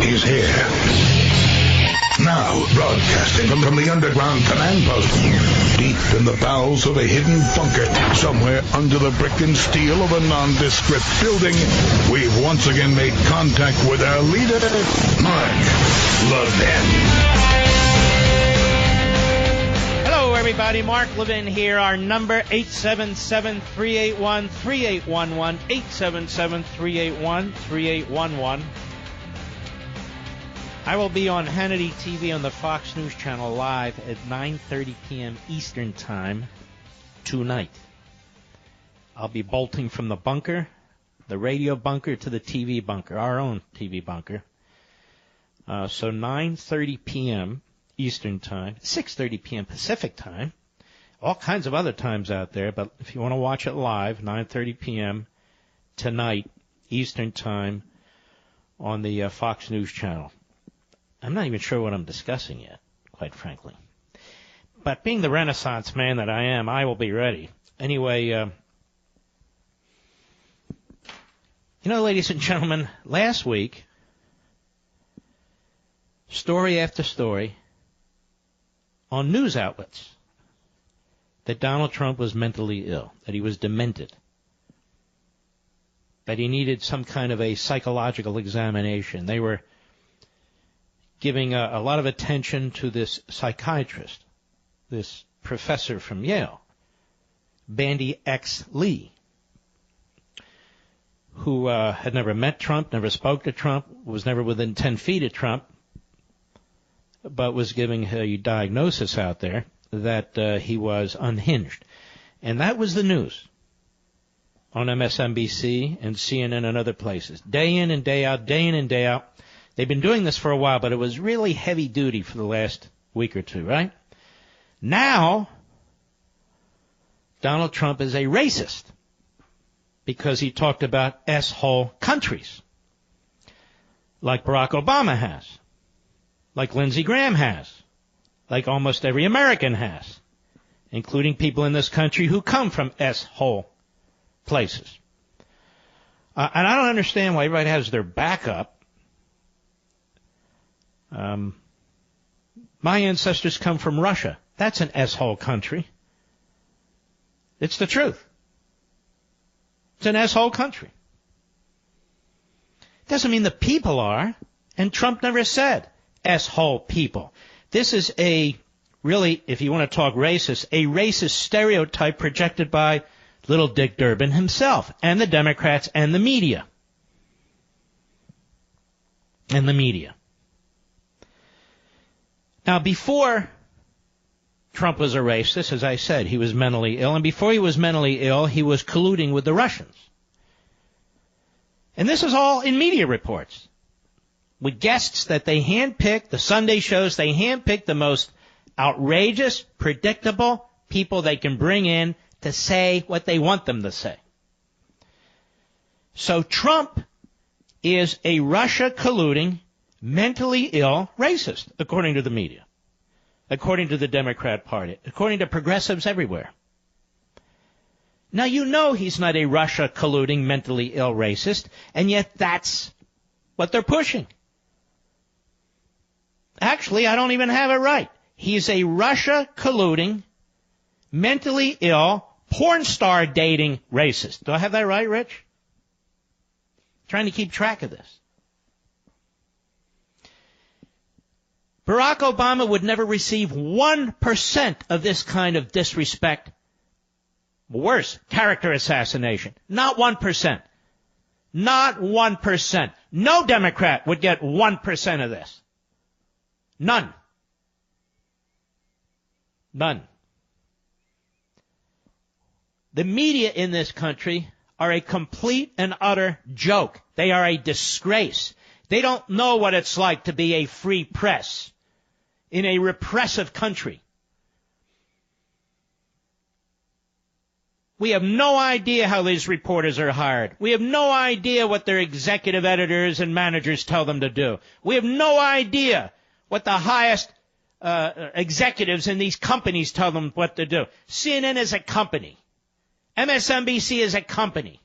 He's here. Now, broadcasting from the underground command post, deep in the bowels of a hidden bunker, somewhere under the brick and steel of a nondescript building, we've once again made contact with our leader, Mark Levin. Hello, everybody. Mark Levin here. Our number, 877-381-3811, 877-381-3811. I will be on Hannity TV on the Fox News Channel live at 9:30 p.m. Eastern Time tonight. I'll be bolting from the bunker, the radio bunker, to the TV bunker, our own TV bunker. So 9:30 p.m. Eastern Time, 6:30 p.m. Pacific Time. All kinds of other times out there, but if you want to watch it live, 9:30 p.m. tonight Eastern Time on the Fox News Channel. I'm not even sure what I'm discussing yet, quite frankly. But being the Renaissance man that I am, I will be ready. Anyway, ladies and gentlemen, last week, story after story on news outlets that Donald Trump was mentally ill, that he was demented, that he needed some kind of a psychological examination. They were giving a lot of attention to this psychiatrist, this professor from Yale, Bandy X. Lee, who had never met Trump, never spoke to Trump, was never within 10 feet of Trump, but was giving a diagnosis out there that he was unhinged. And that was the news on MSNBC and CNN and other places, day in and day out, day in and day out. They've been doing this for a while, but it was really heavy duty for the last week or two, right? Now, Donald Trump is a racist because he talked about S-hole countries, like Barack Obama has, like Lindsey Graham has, like almost every American has, including people in this country who come from S-hole places. And I don't understand why everybody has their back up. My ancestors come from Russia. That's an S-hole country. It's the truth. It's an S-hole country. Doesn't mean the people are, and Trump never said S-hole people. This is really, if you want to talk racist, a racist stereotype projected by little Dick Durbin himself and the Democrats and the media. And the media. Now, before Trump was a racist, as I said, he was mentally ill. And before he was mentally ill, he was colluding with the Russians. And this is all in media reports. With guests that they handpicked, the Sunday shows, they handpicked the most outrageous, predictable people they can bring in to say what they want them to say. So Trump is a Russia colluding, mentally ill racist, according to the media, according to the Democrat Party, according to progressives everywhere. Now, you know he's not a Russia colluding, mentally ill racist, and yet that's what they're pushing. Actually, I don't even have it right. He's a Russia colluding, mentally ill, porn star dating racist. Do I have that right, Rich? Trying to keep track of this. Barack Obama would never receive 1% of this kind of disrespect. Worse, character assassination. Not 1%. Not 1%. No Democrat would get 1% of this. None. None. The media in this country are a complete and utter joke. They are a disgrace. They don't know what it's like to be a free press in a repressive country. We have no idea how these reporters are hired. We have no idea what their executive editors and managers tell them to do. We have no idea what the highest executives in these companies tell them what to do. CNN is a company. MSNBC is a company.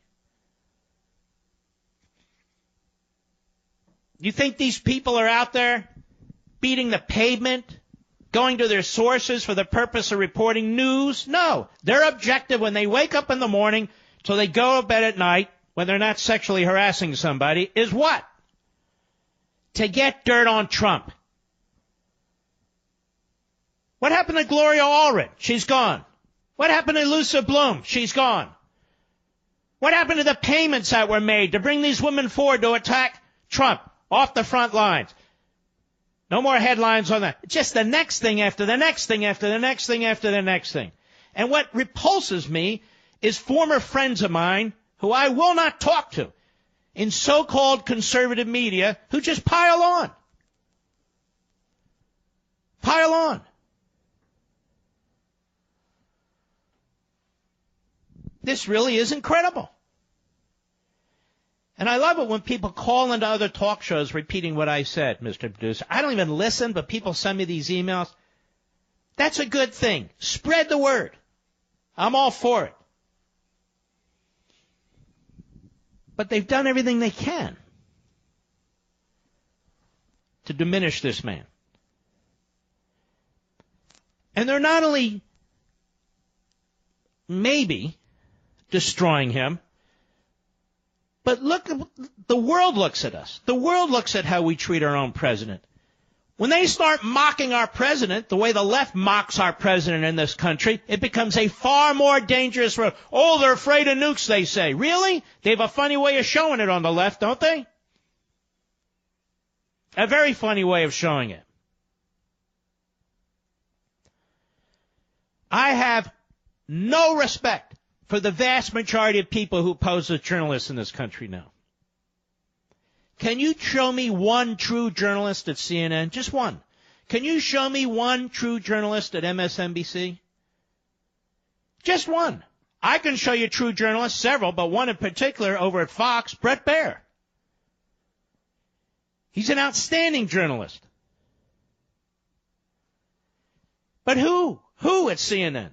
You think these people are out there beating the pavement, going to their sources for the purpose of reporting news? No. Their objective when they wake up in the morning till they go to bed at night, when they're not sexually harassing somebody, is what? To get dirt on Trump. What happened to Gloria Allred? She's gone. What happened to Lisa Bloom? She's gone. What happened to the payments that were made to bring these women forward to attack Trump off the front lines? No more headlines on that. Just the next thing after the next thing after the next thing after the next thing. And what repulses me is former friends of mine who I will not talk to in so-called conservative media who just pile on. Pile on. This really is incredible. And I love it when people call into other talk shows repeating what I said, Mr. Producer. I don't even listen, but people send me these emails. That's a good thing. Spread the word. I'm all for it. But they've done everything they can to diminish this man. And they're not only maybe destroying him, but look, the world looks at us. The world looks at how we treat our own president. When they start mocking our president the way the left mocks our president in this country, it becomes a far more dangerous road. Oh, they're afraid of nukes, they say. Really? They have a funny way of showing it on the left, don't they? A very funny way of showing it. I have no respect for the vast majority of people who pose as journalists in this country now. Can you show me one true journalist at CNN? Just one. Can you show me one true journalist at MSNBC? Just one. I can show you true journalists, several, but one in particular over at Fox, Bret Baier. He's an outstanding journalist. But who? Who at CNN?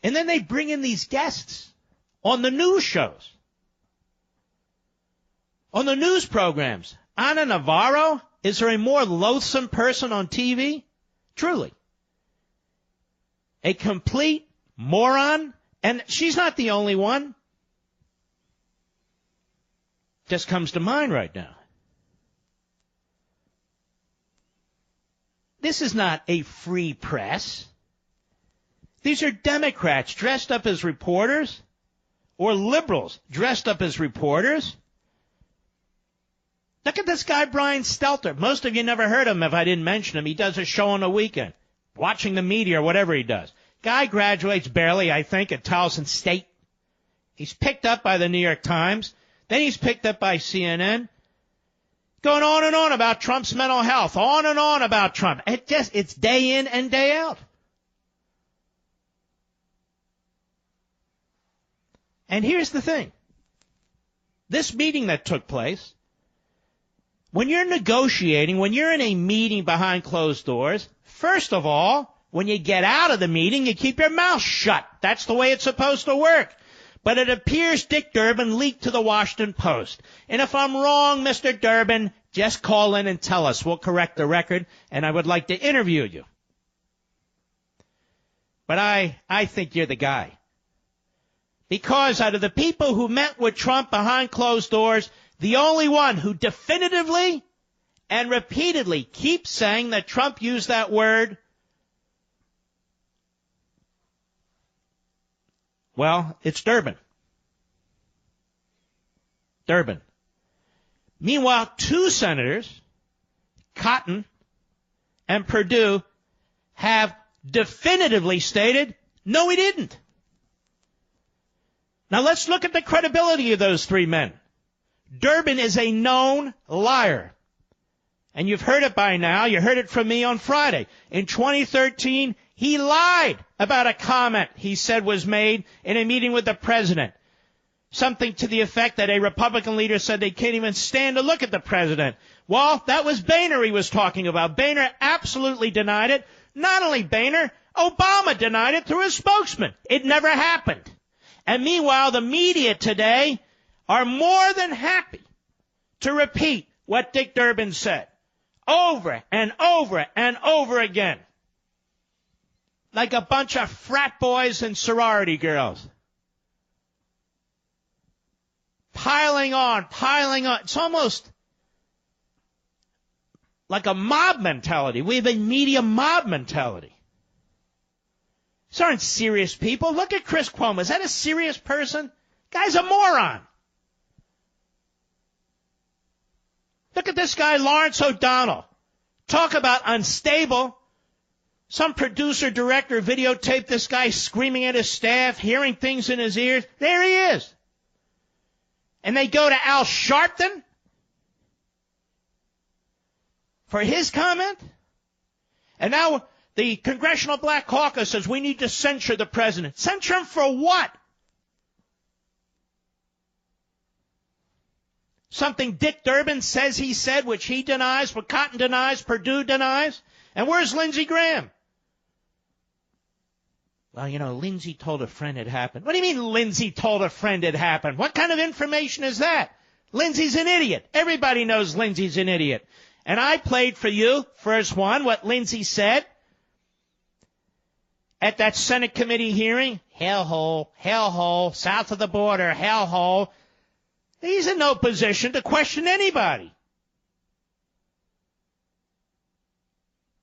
And then they bring in these guests on the news shows, on the news programs. Ana Navarro, is there a more loathsome person on TV? Truly. A complete moron. And she's not the only one. Just comes to mind right now. This is not a free press. These are Democrats dressed up as reporters or liberals dressed up as reporters. Look at this guy, Brian Stelter. Most of you never heard of him if I didn't mention him. He does a show on the weekend, watching the media or whatever he does. Guy graduates barely, I think, at Towson State. He's picked up by the New York Times. Then he's picked up by CNN. Going on and on about Trump's mental health. On and on about Trump. It's day in and day out. And here's the thing. This meeting that took place, when you're negotiating, when you're in a meeting behind closed doors, first of all, when you get out of the meeting, you keep your mouth shut. That's the way it's supposed to work. But it appears Dick Durbin leaked to the Washington Post. And if I'm wrong, Mr. Durbin, just call in and tell us. We'll correct the record, and I would like to interview you. But I think you're the guy. Because out of the people who met with Trump behind closed doors, the only one who definitively and repeatedly keeps saying that Trump used that word, well, it's Durbin. Durbin. Meanwhile, two senators, Cotton and Perdue, have definitively stated, no, he didn't. Now let's look at the credibility of those three men. Durbin is a known liar. And you've heard it by now. You heard it from me on Friday. In 2013, he lied about a comment he said was made in a meeting with the president. Something to the effect that a Republican leader said they can't even stand to look at the president. Well, that was Boehner he was talking about. Boehner absolutely denied it. Not only Boehner, Obama denied it through his spokesman. It never happened. And meanwhile, the media today are more than happy to repeat what Dick Durbin said over and over and over again, like a bunch of frat boys and sorority girls. Piling on, piling on. It's almost like a mob mentality. We have a media mob mentality. These aren't serious people. Look at Chris Cuomo. Is that a serious person? Guy's a moron. Look at this guy, Lawrence O'Donnell. Talk about unstable. Some producer, director videotaped this guy screaming at his staff, hearing things in his ears. There he is. And they go to Al Sharpton for his comment. And now the Congressional Black Caucus says we need to censure the president. Censure him for what? Something Dick Durbin says he said, which he denies, what Cotton denies, Perdue denies. And where's Lindsey Graham? Well, you know, Lindsey told a friend it happened. What do you mean Lindsey told a friend it happened? What kind of information is that? Lindsey's an idiot. Everybody knows Lindsey's an idiot. And I played for you, first one, what Lindsey said at that Senate committee hearing. Hellhole, south of the border, hellhole. He's in no position to question anybody.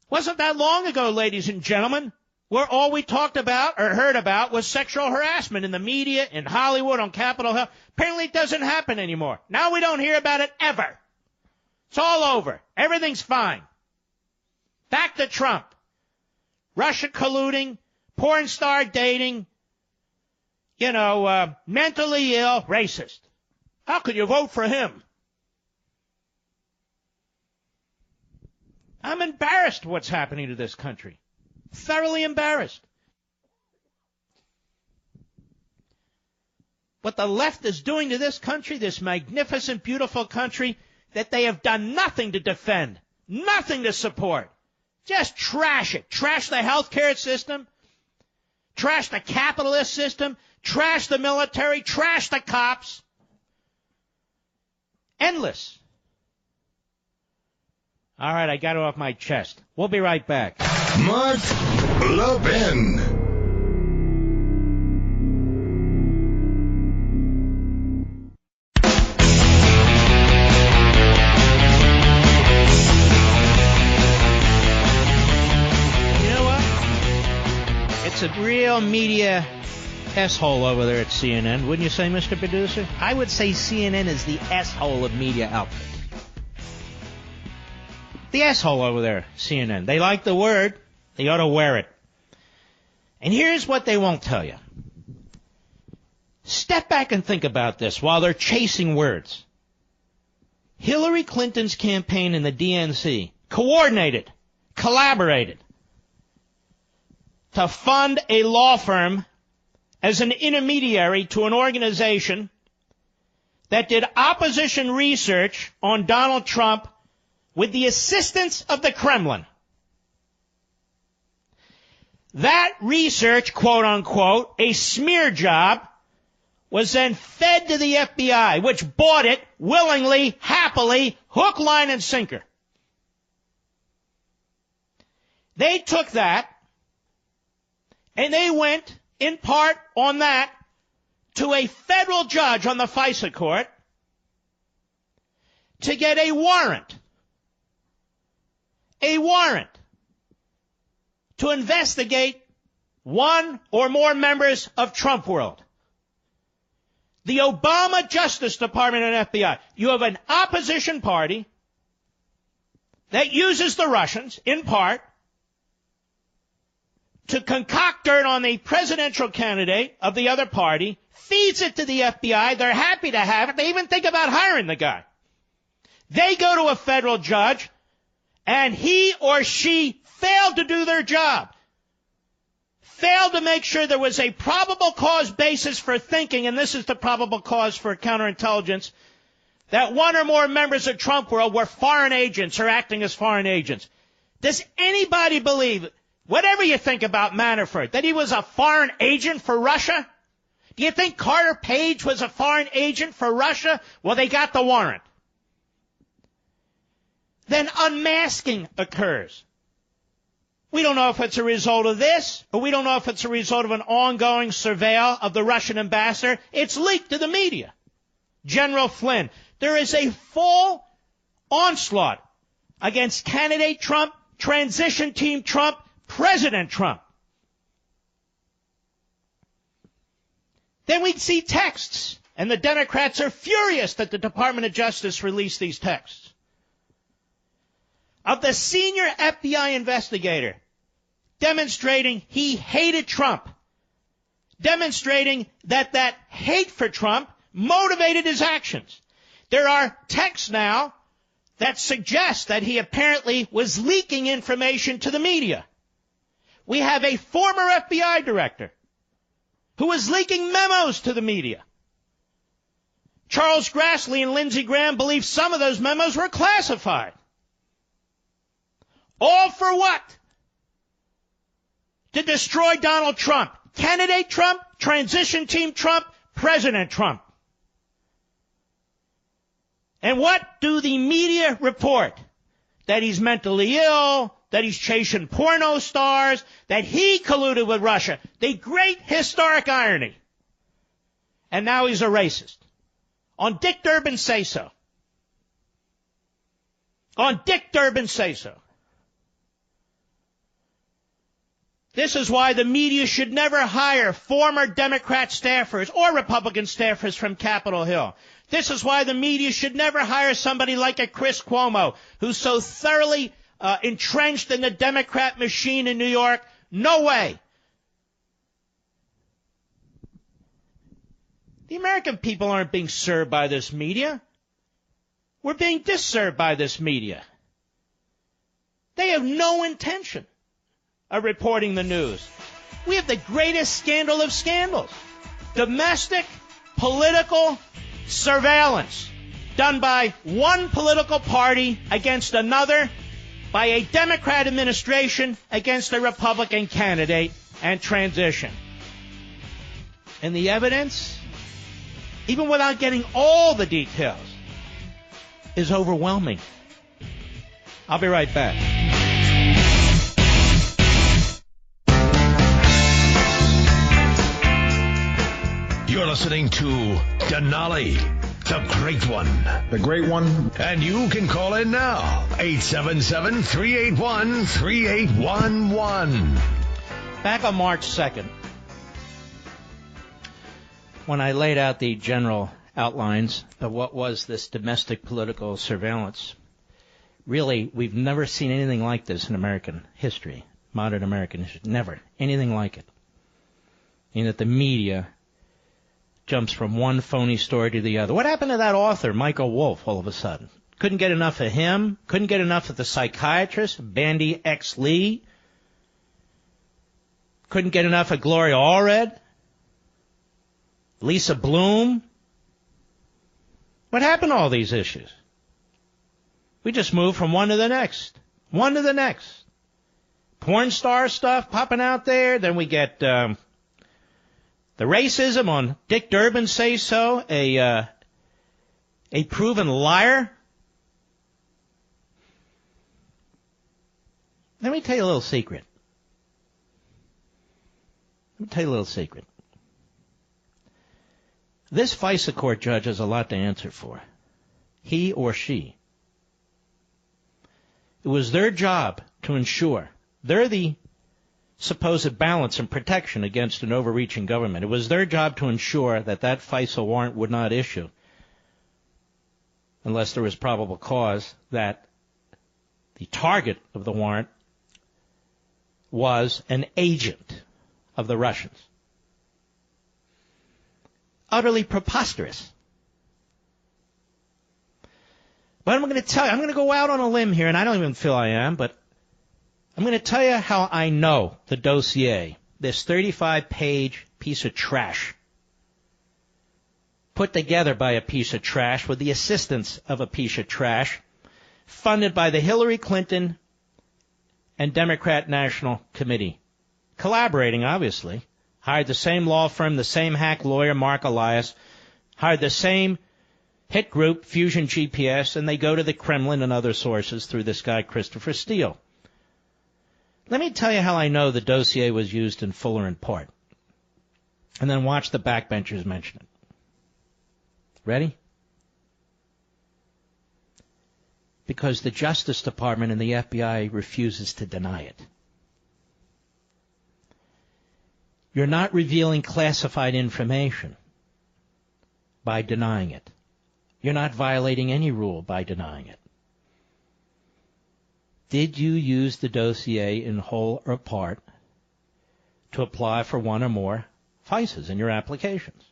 Wasn't that long ago, ladies and gentlemen, where all we talked about or heard about was sexual harassment in the media, in Hollywood, on Capitol Hill. Apparently it doesn't happen anymore. Now we don't hear about it ever. It's all over. Everything's fine. Back to Trump. Russia colluding, porn star dating, mentally ill, racist. How could you vote for him? I'm embarrassed what's happening to this country. Thoroughly embarrassed. What the left is doing to this country, this magnificent, beautiful country, that they have done nothing to defend, nothing to support. Just trash it. Trash the healthcare system. Trash the capitalist system. Trash the military. Trash the cops. Endless. All right, I got it off my chest. We'll be right back. Mark Levin. You know what? It's a real media S-hole over there at CNN. Wouldn't you say, Mr. Producer? I would say CNN is the S-hole of media outfits. The asshole over there, CNN. They like the word. They ought to wear it. And here's what they won't tell you. Step back and think about this while they're chasing words. Hillary Clinton's campaign and the DNC coordinated, collaborated to fund a law firm as an intermediary to an organization that did opposition research on Donald Trump with the assistance of the Kremlin. That research, quote unquote, a smear job, was then fed to the FBI, which bought it willingly, happily, hook, line, and sinker. They took that, and they went, in part on that, to a federal judge on the FISA court to get a warrant to investigate one or more members of Trump World. The Obama Justice Department and FBI. You have an opposition party that uses the Russians, in part, to concoct dirt on the presidential candidate of the other party, feeds it to the FBI. They're happy to have it. They even think about hiring the guy. They go to a federal judge, and he or she failed to do their job. Failed to make sure there was a probable cause basis for thinking, and this is the probable cause for counterintelligence, that one or more members of Trump World were foreign agents or acting as foreign agents. Does anybody believe, whatever you think about Manafort, that he was a foreign agent for Russia? Do you think Carter Page was a foreign agent for Russia? Well, they got the warrant. Then unmasking occurs. We don't know if it's a result of this, or we don't know if it's a result of an ongoing surveil of the Russian ambassador. It's leaked to the media. General Flynn. There is a full onslaught against candidate Trump, transition team Trump, President Trump. Then we'd see texts, and the Democrats are furious that the Department of Justice released these texts, of the senior FBI investigator demonstrating he hated Trump, demonstrating that hate for Trump motivated his actions. There are texts now that suggest that he apparently was leaking information to the media. We have a former FBI director who was leaking memos to the media. Charles Grassley and Lindsey Graham believe some of those memos were classified. All for what? To destroy Donald Trump. Candidate Trump, transition team Trump, President Trump. And what do the media report? That he's mentally ill, that he's chasing porno stars, that he colluded with Russia. The great historic irony. And now he's a racist. On Dick Durbin's say-so. On Dick Durbin's say-so. This is why the media should never hire former Democrat staffers or Republican staffers from Capitol Hill. This is why the media should never hire somebody like a Chris Cuomo, who's so thoroughly entrenched in the Democrat machine in New York. No way. The American people aren't being served by this media. We're being disserved by this media. They have no intention of reporting the news. We have the greatest scandal of scandals. Domestic political surveillance done by one political party against another, by a Democrat administration against a Republican candidate, and transition. And the evidence, even without getting all the details, is overwhelming. I'll be right back. You're listening to Denali, the Great One. The Great One. And you can call in now, 877-381-3811. Back on March 2nd, when I laid out the general outlines of what was this domestic political surveillance, really, we've never seen anything like this in American history, modern American history. Never. Anything like it. In that the media jumps from one phony story to the other. What happened to that author, Michael Wolff, all of a sudden? Couldn't get enough of him. Couldn't get enough of the psychiatrist, Bandy X. Lee. Couldn't get enough of Gloria Allred. Lisa Bloom. What happened to all these issues? We just moved from one to the next. One to the next. Porn star stuff popping out there. Then we get the racism on Dick Durbin Say So, a proven liar. Let me tell you a little secret. This FISA court judge has a lot to answer for. He or she. It was their job to ensure. They're the supposed balance and protection against an overreaching government. It was their job to ensure that FISA warrant would not issue unless there was probable cause that the target of the warrant was an agent of the Russians. Utterly preposterous. But I'm going to tell you, I'm going to go out on a limb here, and I don't even feel I am, but I'm going to tell you how I know the dossier, this 35-page piece of trash, put together by a piece of trash with the assistance of a piece of trash, funded by the Hillary Clinton and Democrat National Committee, collaborating, obviously. hired the same law firm, the same hack lawyer, Mark Elias, hired the same hit group, Fusion GPS, and they go to the Kremlin and other sources through this guy, Christopher Steele. Let me tell you how I know the dossier was used in full or in part. And then watch the backbenchers mention it. Ready? Because the Justice Department and the FBI refuses to deny it. You're not revealing classified information by denying it. You're not violating any rule by denying it. Did you use the dossier in whole or part to apply for one or more FISAs in your applications?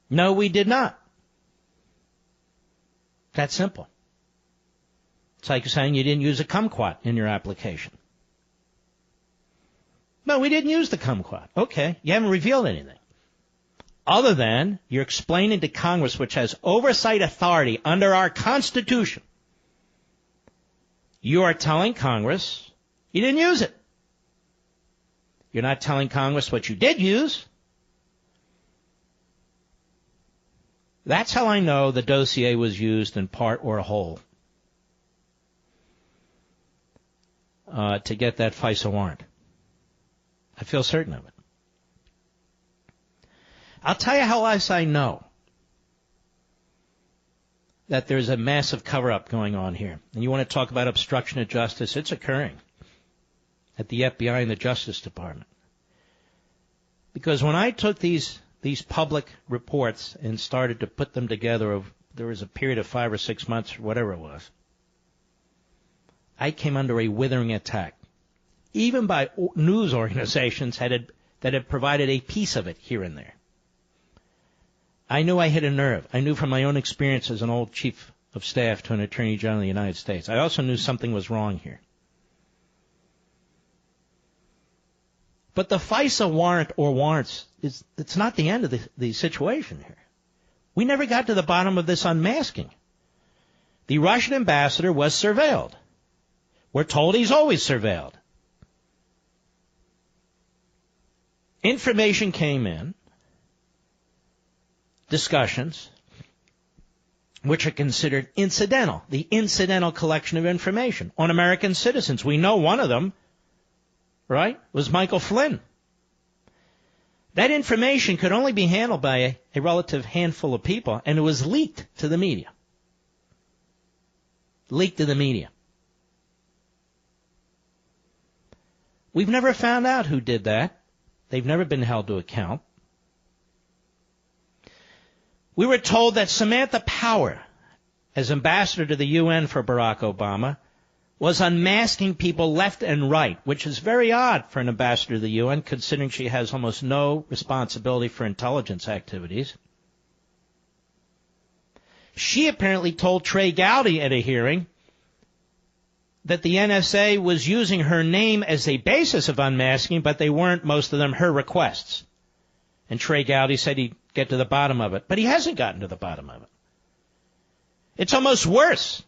No, we did not. That's simple. It's like saying you didn't use a kumquat in your application. No, we didn't use the kumquat. Okay, you haven't revealed anything. Other than you're explaining to Congress, which has oversight authority under our Constitution, you are telling Congress you didn't use it. You're not telling Congress what you did use. That's how I know the dossier was used in part or whole to get that FISA warrant. I feel certain of it. I'll tell you how else I know that there's a massive cover-up going on here. And you want to talk about obstruction of justice? It's occurring at the FBI and the Justice Department. Because when I took these public reports and started to put them together, there was a period of 5 or 6 months, or whatever it was, I came under a withering attack, even by news organizations that had provided a piece of it here and there. I knew I hit a nerve. I knew from my own experience as an old chief of staff to an attorney general of the United States. I also knew something was wrong here. But the FISA warrant or warrants, it's not the end of the situation here. We never got to the bottom of this unmasking. The Russian ambassador was surveilled. We're told he's always surveilled. Information came in, discussions, which are considered incidental, the incidental collection of information on American citizens. We know one of them, right, was Michael Flynn. That information could only be handled by a relative handful of people, and it was leaked to the media. Leaked to the media. We've never found out who did that. They've never been held to account. We were told that Samantha Power, as ambassador to the UN for Barack Obama, was unmasking people left and right, which is very odd for an ambassador to the UN, considering she has almost no responsibility for intelligence activities. She apparently told Trey Gowdy at a hearing that the NSA was using her name as a basis of unmasking, but they weren't, most of them, her requests. And Trey Gowdy said he'd get to the bottom of it, but he hasn't gotten to the bottom of it. It's almost worse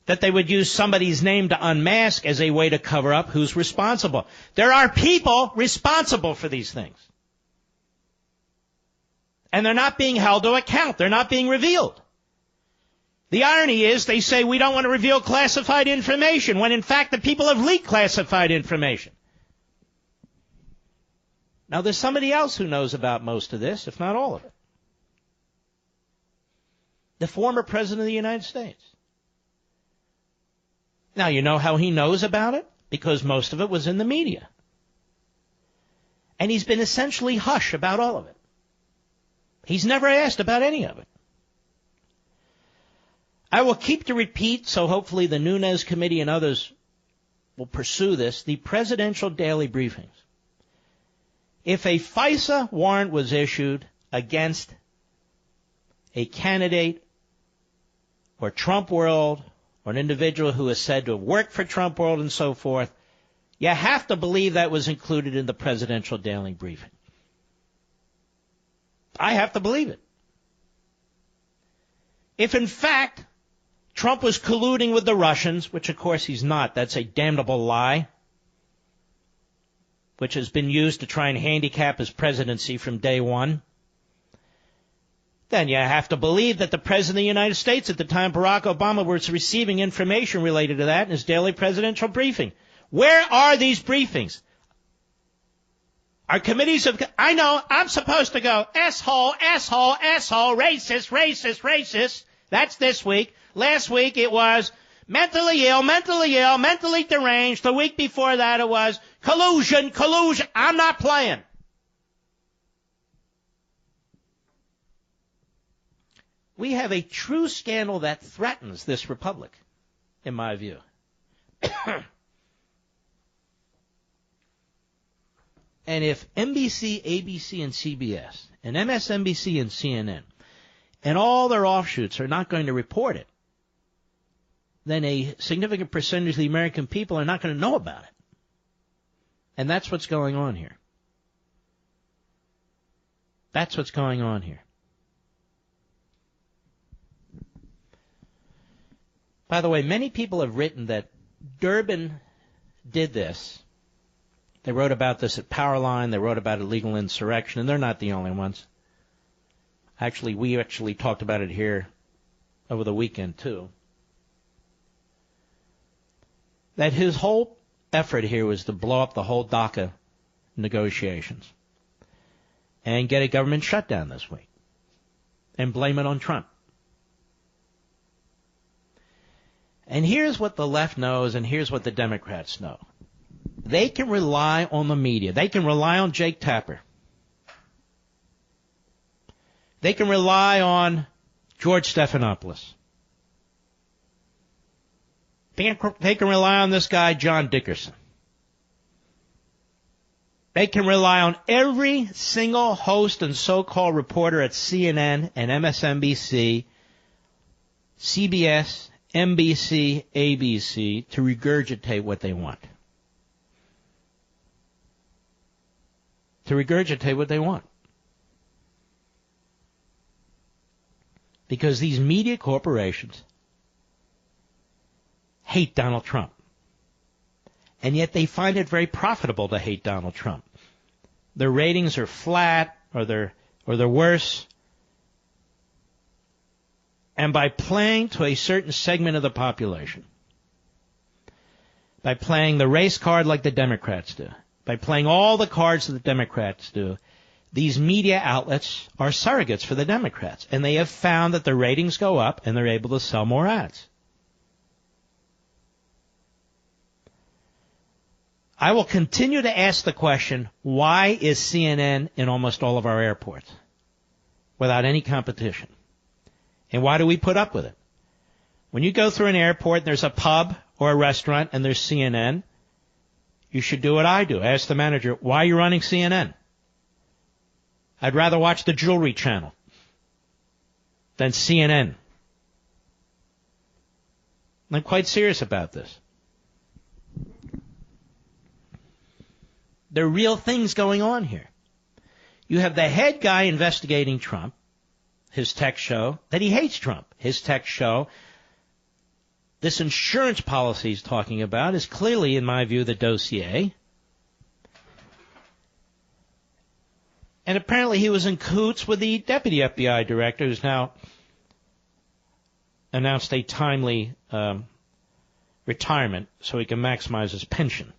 that they would use somebody's name to unmask as a way to cover up who's responsible. There are people responsible for these things. And they're not being held to account. They're not being revealed. The irony is they say we don't want to reveal classified information, when in fact the people have leaked classified information. Now there's somebody else who knows about most of this, if not all of it. The former President of the United States. Now you know how he knows about it? Because most of it was in the media. And he's been essentially hush about all of it. He's never asked about any of it. I will keep to repeat, so hopefully the Nunes Committee and others will pursue this, the presidential daily briefings. If a FISA warrant was issued against a candidate or Trump World or an individual who is said to have worked for Trump World and so forth, you have to believe that was included in the presidential daily briefing. I have to believe it. If in fact Trump was colluding with the Russians, which of course he's not, that's a damnable lie. which has been used to try and handicap his presidency from day one, then you have to believe that the President of the United States at the time, Barack Obama, was receiving information related to that in his daily presidential briefing. Where are these briefings? Our committees of... I know, I'm supposed to go, asshole, asshole, asshole, racist, racist, racist. That's this week. Last week it was mentally ill, mentally deranged. The week before that it was collusion. I'm not playing. We have a true scandal that threatens this republic, in my view. And if NBC, ABC, and CBS, and MSNBC and CNN, and all their offshoots are not going to report it, then a significant percentage of the American people are not going to know about it. And that's what's going on here. That's what's going on here. By the way, many people have written that Durbin did this. They wrote about this at Powerline. They wrote about illegal insurrection, and they're not the only ones. Actually, we talked about it here over the weekend, too. That his whole effort here was to blow up the whole DACA negotiations and get a government shutdown this week and blame it on Trump. And here's what the left knows, and here's what the Democrats know. They can rely on the media. They can rely on Jake Tapper. They can rely on George Stephanopoulos. They can rely on this guy, John Dickerson. They can rely on every single host and so-called reporter at CNN and MSNBC, CBS, NBC, ABC to regurgitate what they want. To regurgitate what they want. Because these media corporations hate Donald Trump. And yet they find it very profitable to hate Donald Trump. Their ratings are flat or they're worse. And by playing to a certain segment of the population, by playing the race card like the Democrats do, by playing all the cards that the Democrats do, these media outlets are surrogates for the Democrats. And they have found that the ratings go up and they're able to sell more ads. I will continue to ask the question, why is CNN in almost all of our airports without any competition? And why do we put up with it? When you go through an airport and there's a pub or a restaurant and there's CNN, you should do what I do. Ask the manager, why are you running CNN? I'd rather watch the Jewelry Channel than CNN. I'm quite serious about this. There are real things going on here. You have the head guy investigating Trump, his tech show, that he hates Trump. His tech show, this insurance policy he's talking about, is clearly, in my view, the dossier. And apparently he was in cahoots with the deputy FBI director, who's now announced a timely retirement so he can maximize his pension.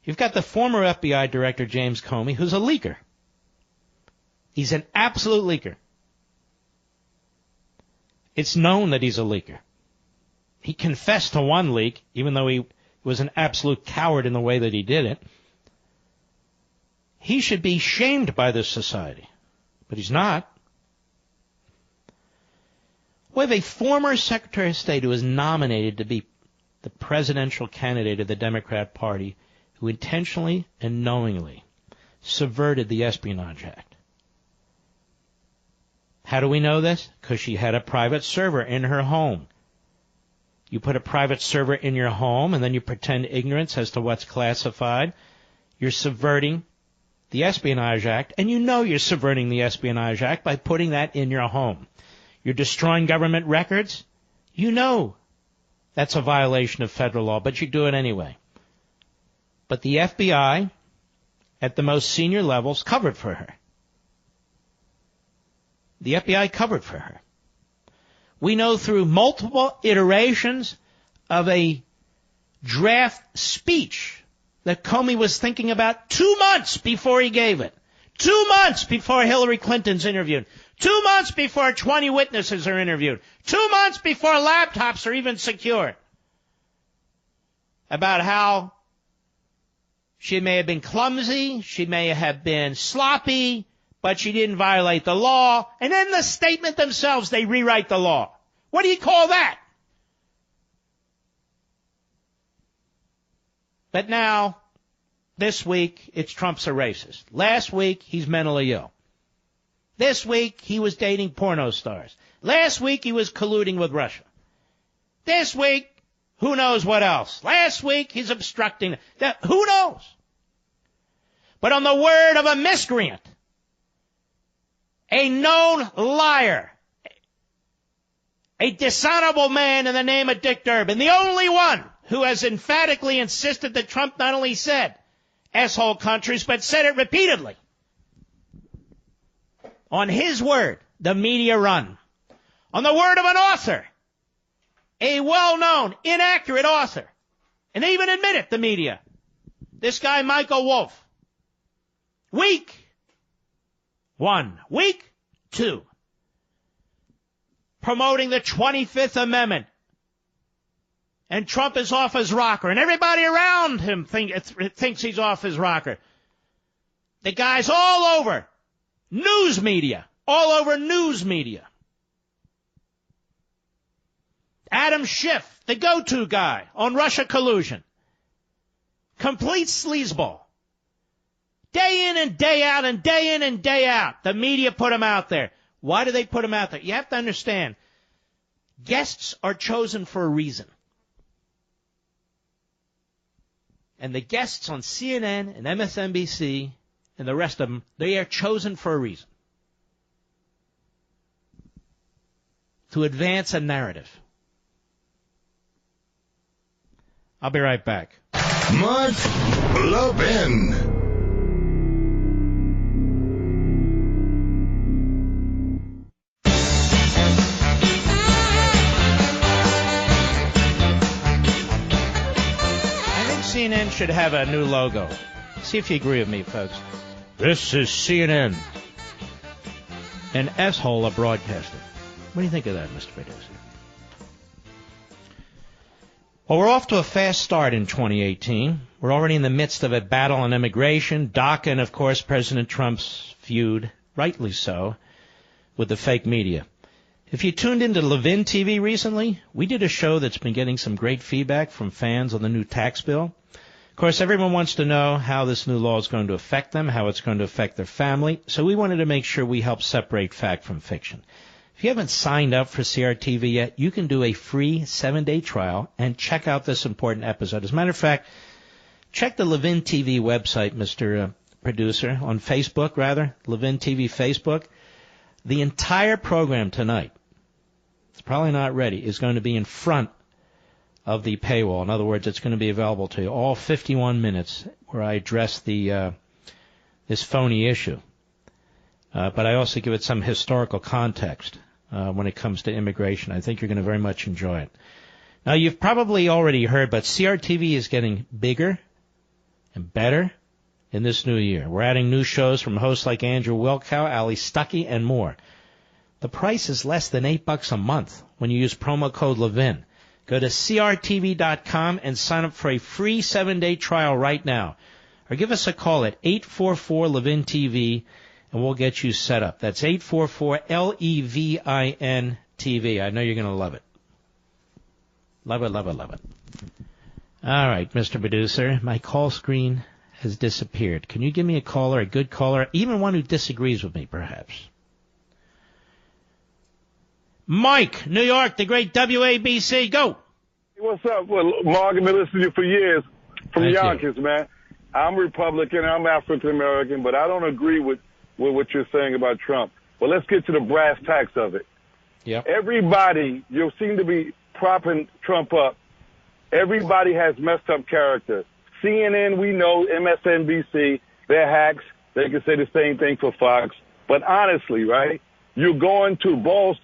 You've got the former FBI director, James Comey, who's a leaker. He's an absolute leaker. It's known that he's a leaker. He confessed to one leak, even though he was an absolute coward in the way that he did it. He should be shamed by this society, but he's not. We have a former Secretary of State who is nominated to be the presidential candidate of the Democrat Party who intentionally and knowingly subverted the Espionage Act. How do we know this? Because she had a private server in her home. You put a private server in your home and then you pretend ignorance as to what's classified. You're subverting the Espionage Act, and you know you're subverting the Espionage Act by putting that in your home. You're destroying government records. You know that's a violation of federal law, but you do it anyway. But the FBI, at the most senior levels, covered for her. The FBI covered for her. We know through multiple iterations of a draft speech that Comey was thinking about 2 months before he gave it. 2 months before Hillary Clinton's interviewed. 2 months before 20 witnesses are interviewed. 2 months before laptops are even secured. About how she may have been clumsy, she may have been sloppy, but she didn't violate the law. And then the statement themselves, they rewrite the law. What do you call that? But now, this week, it's Trump's a racist. Last week, he's mentally ill. This week, he was dating porno stars. Last week, he was colluding with Russia. This week, who knows what else? Last week, he's obstructing. Who knows? But on the word of a miscreant, a known liar, a dishonorable man in the name of Dick Durbin, the only one who has emphatically insisted that Trump not only said asshole countries, but said it repeatedly. On his word, the media run. On the word of an author, a well-known, inaccurate author, and they even admit it, the media. This guy, Michael Wolff. Week 1. Week 2. Promoting the 25th Amendment. And Trump is off his rocker. And everybody around him thinks he's off his rocker. The guy's all over news media. All over news media. Adam Schiff, the go-to guy on Russia collusion. Complete sleazeball. Day in and day out and day in and day out. The media put him out there. Why do they put him out there? You have to understand, guests are chosen for a reason. And the guests on CNN and MSNBC and the rest of them, they are chosen for a reason. To advance a narrative. I'll be right back. Mark Levin. CNN should have a new logo. See if you agree with me, folks. This is CNN. An asshole of broadcasting. What do you think of that, Mr. Producer? Well, we're off to a fast start in 2018. We're already in the midst of a battle on immigration, DACA, and, of course, President Trump's feud, rightly so, with the fake media. If you tuned into Levin TV recently, we did a show that's been getting some great feedback from fans on the new tax bill. Of course, everyone wants to know how this new law is going to affect them, how it's going to affect their family, so we wanted to make sure we help separate fact from fiction. If you haven't signed up for CRTV yet, you can do a free 7-day trial and check out this important episode. As a matter of fact, check the Levin TV website, Mr. Producer, on Facebook, rather, Levin TV Facebook. The entire program tonight, it's probably not ready, is going to be in front of the paywall. In other words, it's going to be available to you, all 51 minutes where I address this phony issue. But I also give it some historical context when it comes to immigration. I think you're going to very much enjoy it. Now, you've probably already heard, but CRTV is getting bigger and better in this new year. We're adding new shows from hosts like Andrew Wilkow, Ali Stuckey, and more. The price is less than $8 a month when you use promo code Levin. Go to crtv.com and sign up for a free 7-day trial right now. Or give us a call at 844-LEVIN-TV, and we'll get you set up. That's 844-LEVIN-TV. I know you're going to love it. Love it, love it, love it. All right, Mr. Producer, my call screen has disappeared. Can you give me a caller, a good caller, even one who disagrees with me, perhaps? Mike, New York, the great WABC. Go. Hey, what's up? Well, Mark, I've been listening to you for years from Thank Yonkers, you. Man. I'm Republican, I'm African-American, but I don't agree with what you're saying about Trump. Well, let's get to the brass tacks of it. Yep. Everybody, you seem to be propping Trump up. Everybody has messed up character. CNN, we know, MSNBC, they're hacks. They can say the same thing for Fox. But honestly, right, you're going to the wall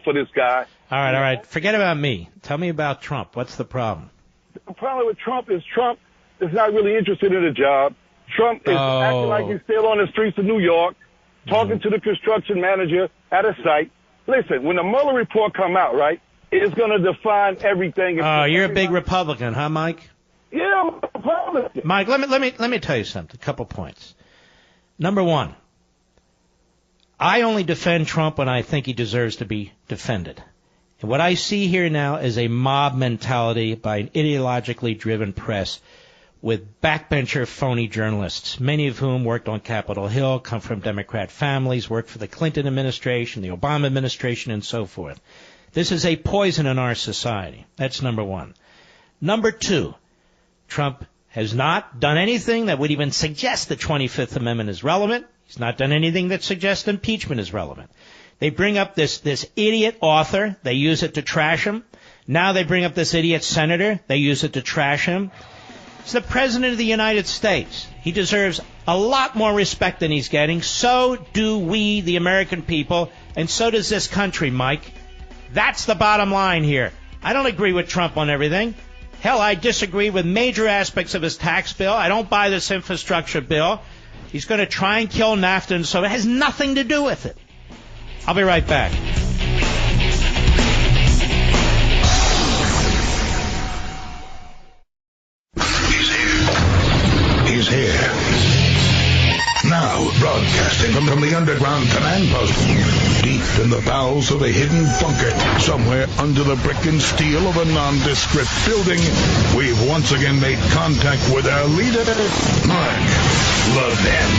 for this guy. All right. Forget about me. Tell me about Trump. What's the problem? The problem with Trump is not really interested in the job. Trump is acting like he's still on the streets of New York, talking to the construction manager at a site. Listen, when the Mueller report come out, right, it's going to define everything. Oh, you're a big Republican, huh, Mike? Yeah, I'm a Republican. Mike, let me tell you something. A couple points. Number one, I only defend Trump when I think he deserves to be defended. And what I see here now is a mob mentality by an ideologically driven press with backbencher phony journalists, many of whom worked on Capitol Hill, come from Democrat families, worked for the Clinton administration, the Obama administration, and so forth. This is a poison in our society. That's number one. Number two, Trump has not done anything that would even suggest the 25th Amendment is relevant. He's not done anything that suggests impeachment is relevant. They bring up this idiot author. They use it to trash him. Now they bring up this idiot senator. They use it to trash him. He's the President of the United States. He deserves a lot more respect than he's getting. So do we, the American people, and so does this country, Mike. That's the bottom line here. I don't agree with Trump on everything. Hell, I disagree with major aspects of his tax bill. I don't buy this infrastructure bill. He's going to try and kill NAFTA, and so it has nothing to do with it. I'll be right back. He's here. Now, broadcasting from the underground command post, deep in the bowels of a hidden bunker, somewhere under the brick and steel of a nondescript building, we've once again made contact with our leader, Mark Levin.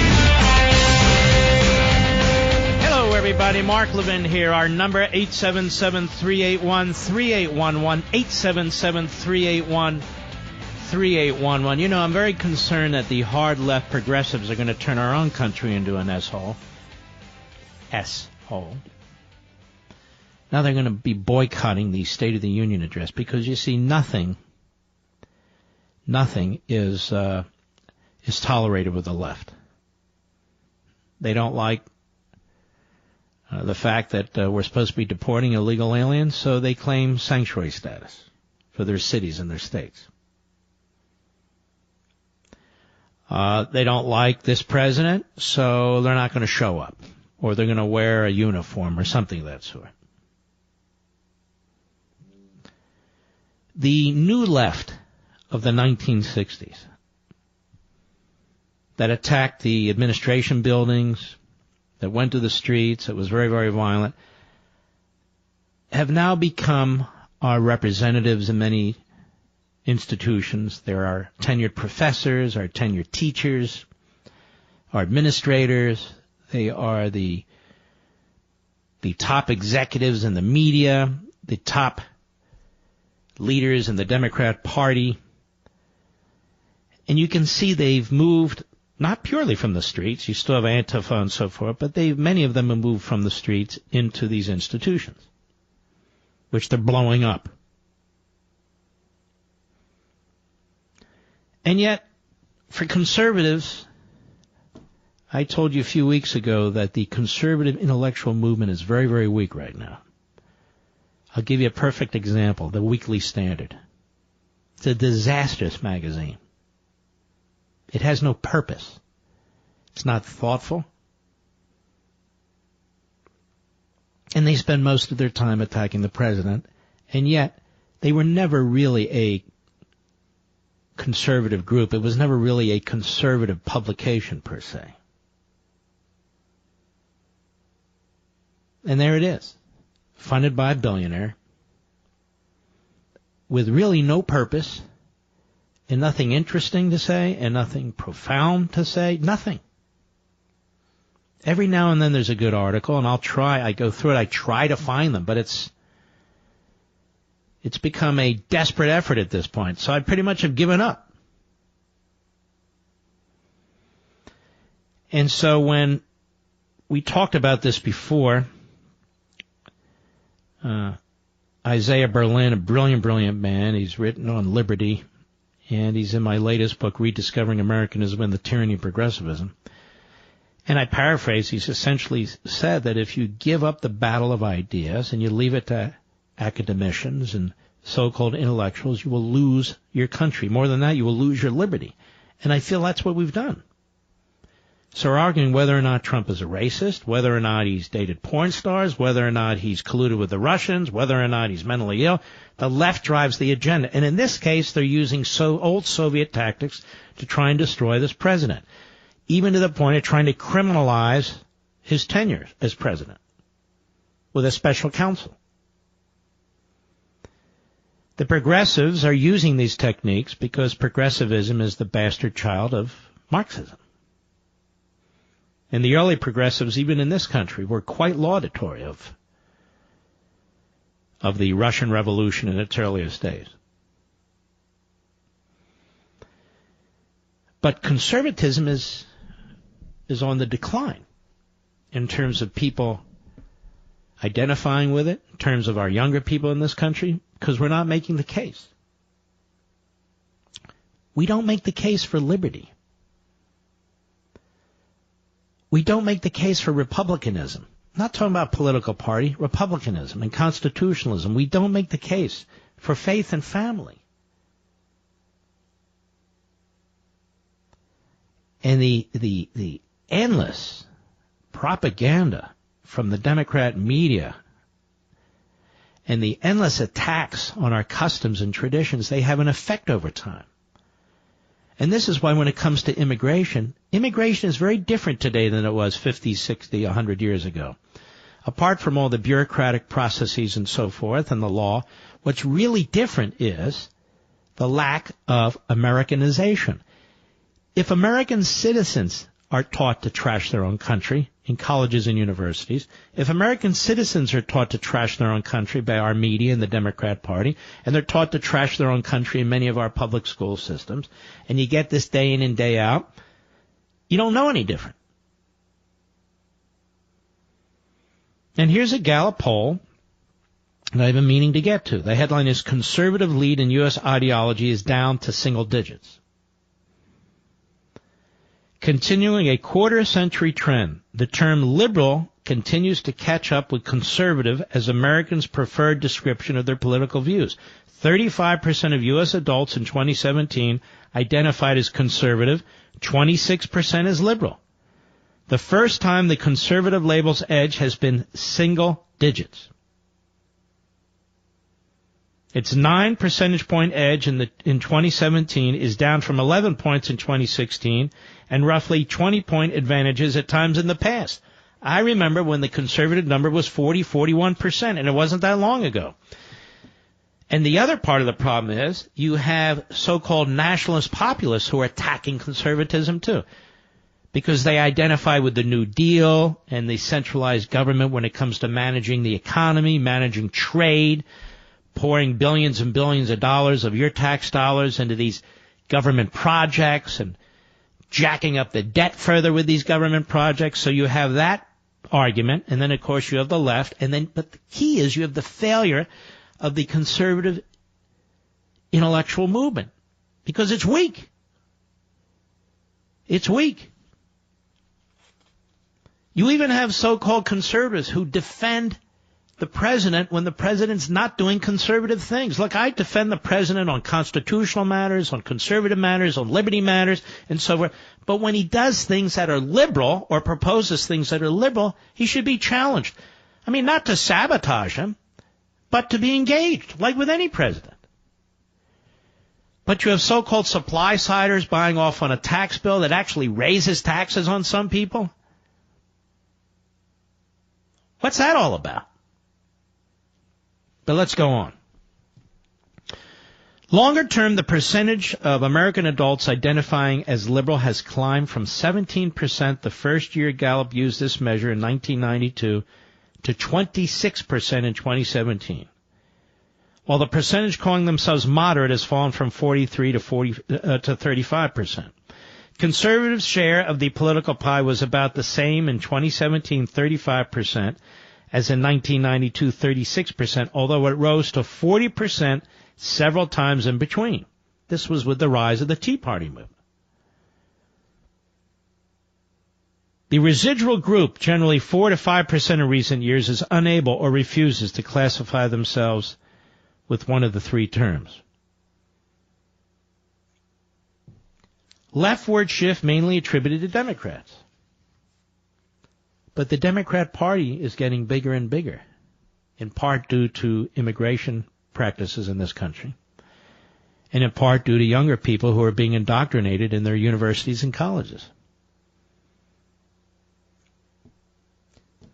Hello, everybody. Mark Levin here. Our number, 877-381-3811, 877-381-3811. You know, I'm very concerned that the hard left progressives are going to turn our own country into an S-hole. S-hole. Now they're going to be boycotting the State of the Union address because, you see, nothing is tolerated with the left. They don't like the fact that we're supposed to be deporting illegal aliens, so they claim sanctuary status for their cities and their states. They don't like this president, so they're not going to show up, or they're going to wear a uniform or something of that sort. The new left of the 1960s that attacked the administration buildings, that went to the streets, that was very, very violent, have now become our representatives in many institutions. There are tenured professors, our tenured teachers, our administrators. They are the top executives in the media, the top leaders in the Democrat Party. And you can see they've moved, not purely from the streets, you still have Antifa and so forth, but many of them have moved from the streets into these institutions, which they're blowing up. And yet, for conservatives, I told you a few weeks ago that the conservative intellectual movement is very, very weak right now. I'll give you a perfect example, the Weekly Standard. It's a disastrous magazine. It has no purpose. It's not thoughtful. And they spend most of their time attacking the president, and yet they were never really a conservative group. It was never really a conservative publication per se. And there it is, funded by a billionaire, with really no purpose, and nothing interesting to say, and nothing profound to say, nothing. Every now and then there's a good article, and I go through it, I try to find them, but it's become a desperate effort at this point, so I pretty much have given up. And so when we talked about this before, Isaiah Berlin, a brilliant, brilliant man, he's written on liberty and he's in my latest book, Rediscovering Americanism and the Tyranny of Progressivism. And I paraphrase, he's essentially said that if you give up the battle of ideas and you leave it to academicians and so-called intellectuals, you will lose your country. More than that, you will lose your liberty. And I feel that's what we've done. So we're arguing whether or not Trump is a racist, whether or not he's dated porn stars, whether or not he's colluded with the Russians, whether or not he's mentally ill. The left drives the agenda. And in this case, they're using old Soviet tactics to try and destroy this president, even to the point of trying to criminalize his tenure as president with a special counsel. The progressives are using these techniques because progressivism is the bastard child of Marxism. And the early progressives, even in this country, were quite laudatory of the Russian Revolution in its earliest days. But conservatism is on the decline in terms of people identifying with it, in terms of our younger people in this country, because we're not making the case. We don't make the case for liberty. We don't make the case for republicanism. I'm not talking about political party, republicanism and constitutionalism. We don't make the case for faith and family. And the endless propaganda from the Democrat media and the endless attacks on our customs and traditions, they have an effect over time. And this is why when it comes to immigration is very different today than it was 50, 60, 100 years ago. Apart from all the bureaucratic processes and so forth and the law, what's really different is the lack of Americanization. If American citizens are taught to trash their own country in colleges and universities, if American citizens are taught to trash their own country by our media and the Democrat Party, and they're taught to trash their own country in many of our public school systems, and you get this day in and day out, you don't know any different. And here's a Gallup poll that I've been meaning to get to. The headline is Conservative Lead in U.S. Ideology is Down to Single Digits. Continuing a quarter-century trend, the term liberal continues to catch up with conservative as Americans' preferred description of their political views. 35% of U.S. adults in 2017 identified as conservative, 26% as liberal. The first time the conservative label's edge has been single digits. Its 9 percentage point edge in 2017 is down from 11 points in 2016 and roughly 20-point advantages at times in the past. I remember when the conservative number was 41%, and it wasn't that long ago. And the other part of the problem is you have so-called nationalist populists who are attacking conservatism too, because they identify with the New Deal and the centralized government when it comes to managing the economy, managing trade, pouring billions and billions of dollars of your tax dollars into these government projects and jacking up the debt further with these government projects. So you have that argument, and then, of course, you have the left. But the key is you have the failure of the conservative intellectual movement because it's weak. It's weak. You even have so-called conservatives who defend the president when the president's not doing conservative things. Look, I defend the president on constitutional matters, on conservative matters, on liberty matters, and so forth. But when he does things that are liberal or proposes things that are liberal, he should be challenged. I mean, not to sabotage him, but to be engaged, like with any president. But you have so-called supply-siders buying off on a tax bill that actually raises taxes on some people. What's that all about? But let's go on. Longer term, the percentage of American adults identifying as liberal has climbed from 17% the first year Gallup used this measure in 1992 to 26% in 2017. While the percentage calling themselves moderate has fallen from 43 to 35%. Conservatives' share of the political pie was about the same in 2017, 35%, as in 1992, 36%, although it rose to 40% several times in between. This was with the rise of the Tea Party movement. The residual group, generally 4 to 5% in recent years, is unable or refuses to classify themselves with one of the three terms. Leftward shift mainly attributed to Democrats. But the Democrat Party is getting bigger and bigger, in part due to immigration practices in this country, and in part due to younger people who are being indoctrinated in their universities and colleges.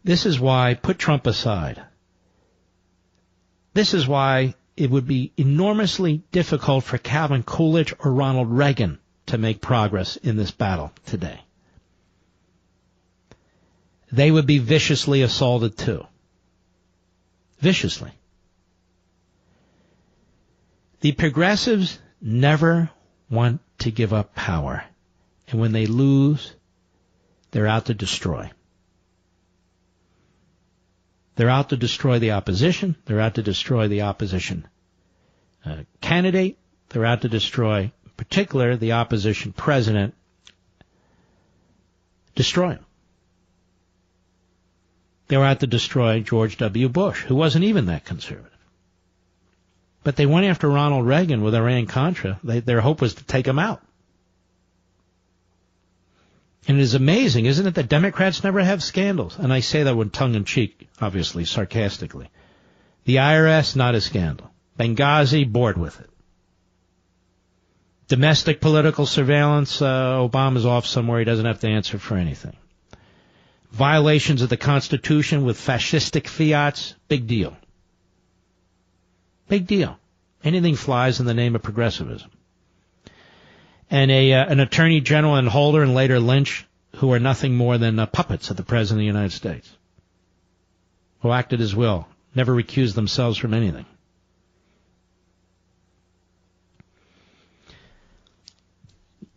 This is why, put Trump aside, this is why it would be enormously difficult for Calvin Coolidge or Ronald Reagan to make progress in this battle today. They would be viciously assaulted too. Viciously. The progressives never want to give up power. And when they lose, they're out to destroy. They're out to destroy the opposition. They're out to destroy the opposition candidate. They're out to destroy, in particular, the opposition president. Destroy him. They were out to destroy George W. Bush, who wasn't even that conservative. But they went after Ronald Reagan with Iran-Contra. Their hope was to take him out. And it is amazing, isn't it, that Democrats never have scandals? And I say that with tongue-in-cheek, obviously, sarcastically. The IRS, not a scandal. Benghazi, bored with it. Domestic political surveillance, Obama's off somewhere. He doesn't have to answer for anything. Violations of the Constitution with fascistic fiats, big deal. Big deal. Anything flies in the name of progressivism. And an attorney general and Holder and later Lynch, who are nothing more than puppets of the President of the United States, who acted as will, never recused themselves from anything.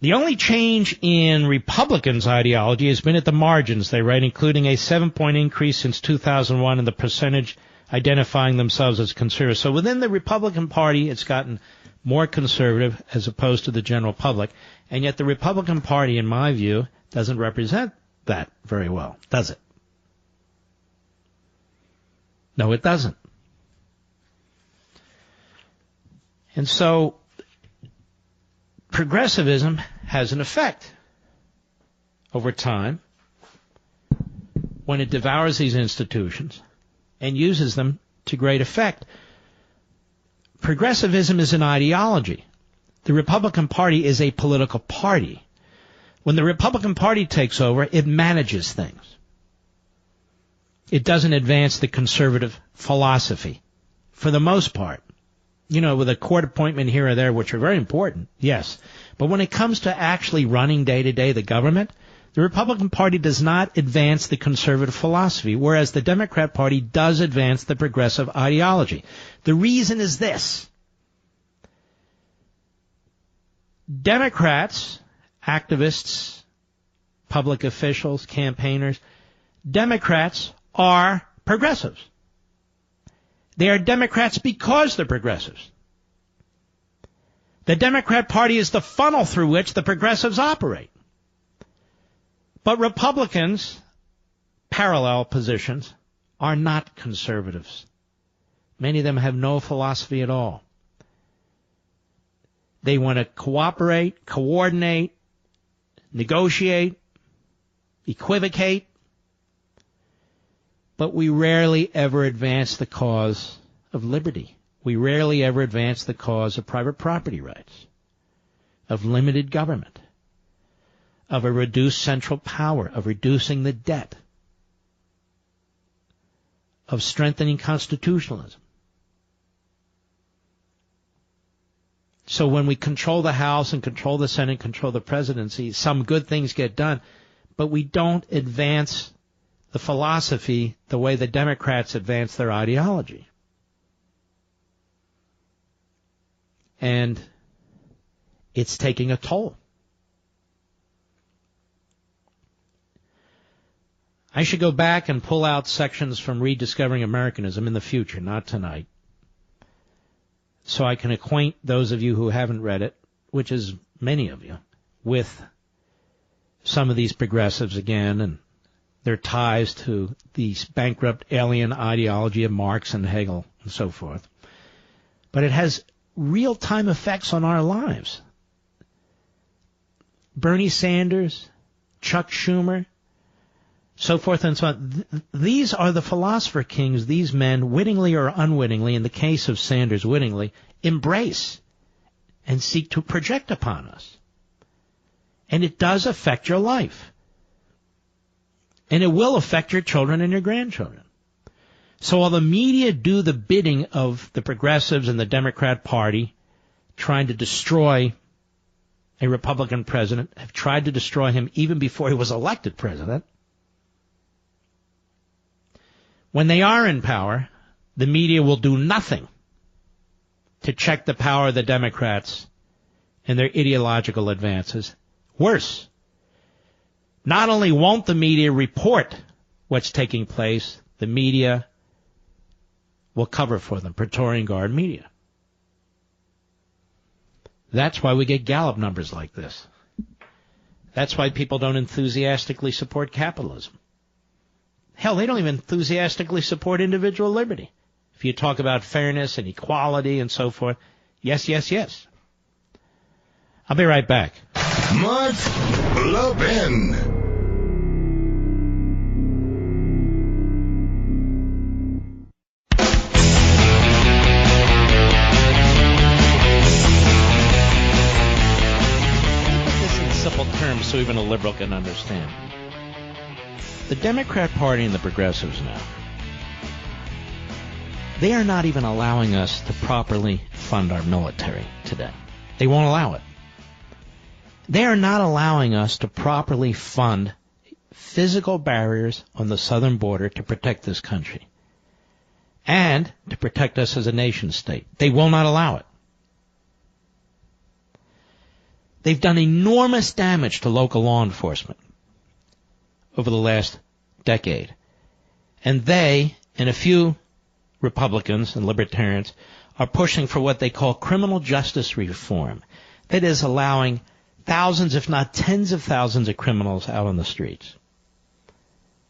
The only change in Republicans' ideology has been at the margins, they write, including a 7-point increase since 2001 in the percentage identifying themselves as conservative. So within the Republican Party, it's gotten more conservative as opposed to the general public. And yet the Republican Party, in my view, doesn't represent that very well, does it? No, it doesn't. And so progressivism has an effect over time when it devours these institutions and uses them to great effect. Progressivism is an ideology. The Republican Party is a political party. When the Republican Party takes over, it manages things. It doesn't advance the conservative philosophy, for the most part. You know, with a court appointment here or there, which are very important, yes. But when it comes to actually running day-to-day the government, the Republican Party does not advance the conservative philosophy, whereas the Democrat Party does advance the progressive ideology. The reason is this. Democrats, activists, public officials, campaigners, Democrats are progressives. They are Democrats because they're progressives. The Democrat Party is the funnel through which the progressives operate. But Republicans, parallel positions, are not conservatives. Many of them have no philosophy at all. They want to cooperate, coordinate, negotiate, equivocate, but we rarely ever advance the cause of liberty. We rarely ever advance the cause of private property rights, of limited government, of a reduced central power, of reducing the debt, of strengthening constitutionalism. So when we control the House and control the Senate, control the presidency, some good things get done, but we don't advance the philosophy the way the Democrats advance their ideology. And it's taking a toll. I should go back and pull out sections from Rediscovering Americanism in the future, not tonight, so I can acquaint those of you who haven't read it which is many of you, with some of these progressives again and their ties to the bankrupt alien ideology of Marx and Hegel and so forth. But it has real-time effects on our lives. Bernie Sanders, Chuck Schumer, so forth and so on. These are the philosopher kings these men, wittingly or unwittingly, in the case of Sanders wittingly, embrace and seek to project upon us. And it does affect your life. And it will affect your children and your grandchildren. So while the media do the bidding of the progressives and the Democrat Party, trying to destroy a Republican president, have tried to destroy him even before he was elected president, when they are in power, the media will do nothing to check the power of the Democrats and their ideological advances. Worse, not only won't the media report what's taking place, the media will cover for them, Praetorian Guard media. That's why we get Gallup numbers like this. That's why people don't enthusiastically support capitalism. Hell, they don't even enthusiastically support individual liberty. If you talk about fairness and equality and so forth, yes, yes, yes. I'll be right back. Mark Levin. Simple terms so even a liberal can understand. The Democrat Party and the progressives now, they are not even allowing us to properly fund our military today. They won't allow it. They are not allowing us to properly fund physical barriers on the southern border to protect this country and to protect us as a nation state. They will not allow it. They've done enormous damage to local law enforcement over the last decade. And they, and a few Republicans and libertarians, are pushing for what they call criminal justice reform. That is allowing thousands, if not tens of thousands of criminals out on the streets.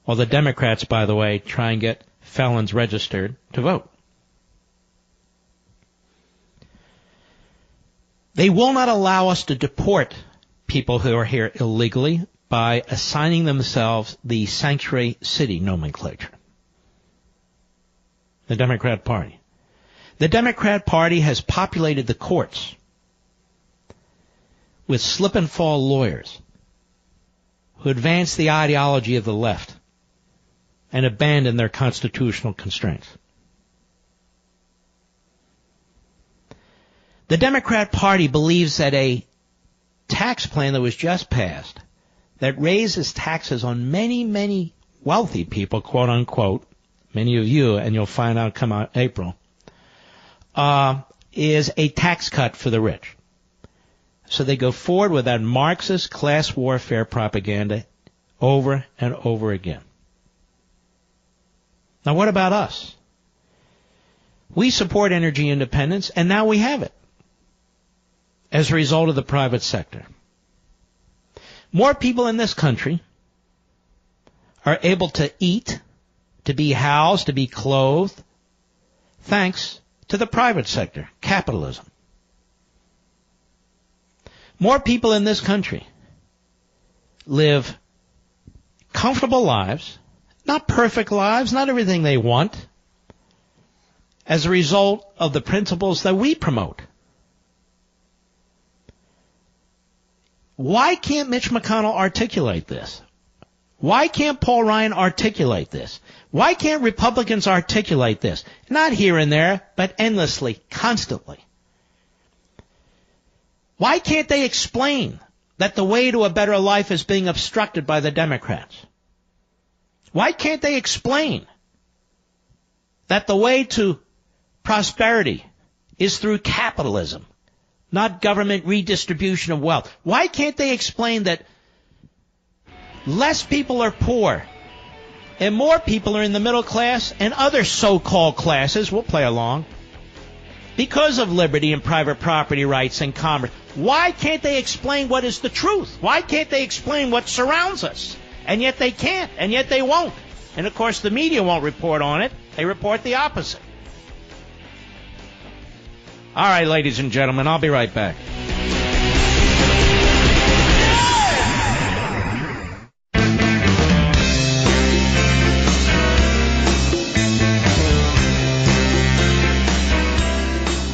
While the Democrats, by the way, try and get felons registered to vote. They will not allow us to deport people who are here illegally by assigning themselves the sanctuary city nomenclature. The Democrat Party. The Democrat Party has populated the courts with slip-and-fall lawyers who advance the ideology of the left and abandon their constitutional constraints. The Democrat Party believes that a tax plan that was just passed that raises taxes on many, many wealthy people, quote unquote, many of you, and you'll find out come out April, is a tax cut for the rich. So they go forward with that Marxist class warfare propaganda over and over again. Now what about us? We support energy independence, and now we have it as a result of the private sector. More people in this country are able to eat, to be housed, to be clothed, thanks to the private sector, capitalism. More people in this country live comfortable lives, not perfect lives, not everything they want, as a result of the principles that we promote. Why can't Mitch McConnell articulate this? Why can't Paul Ryan articulate this? Why can't Republicans articulate this? Not here and there, but endlessly, constantly. Why can't they explain that the way to a better life is being obstructed by the Democrats? Why can't they explain that the way to prosperity is through capitalism, not government redistribution of wealth? Why can't they explain that less people are poor and more people are in the middle class and other so-called classes, we'll play along, because of liberty and private property rights and commerce? Why can't they explain what is the truth? Why can't they explain what surrounds us? And yet they can't, and yet they won't. And, of course, the media won't report on it. They report the opposite. All right, ladies and gentlemen, I'll be right back.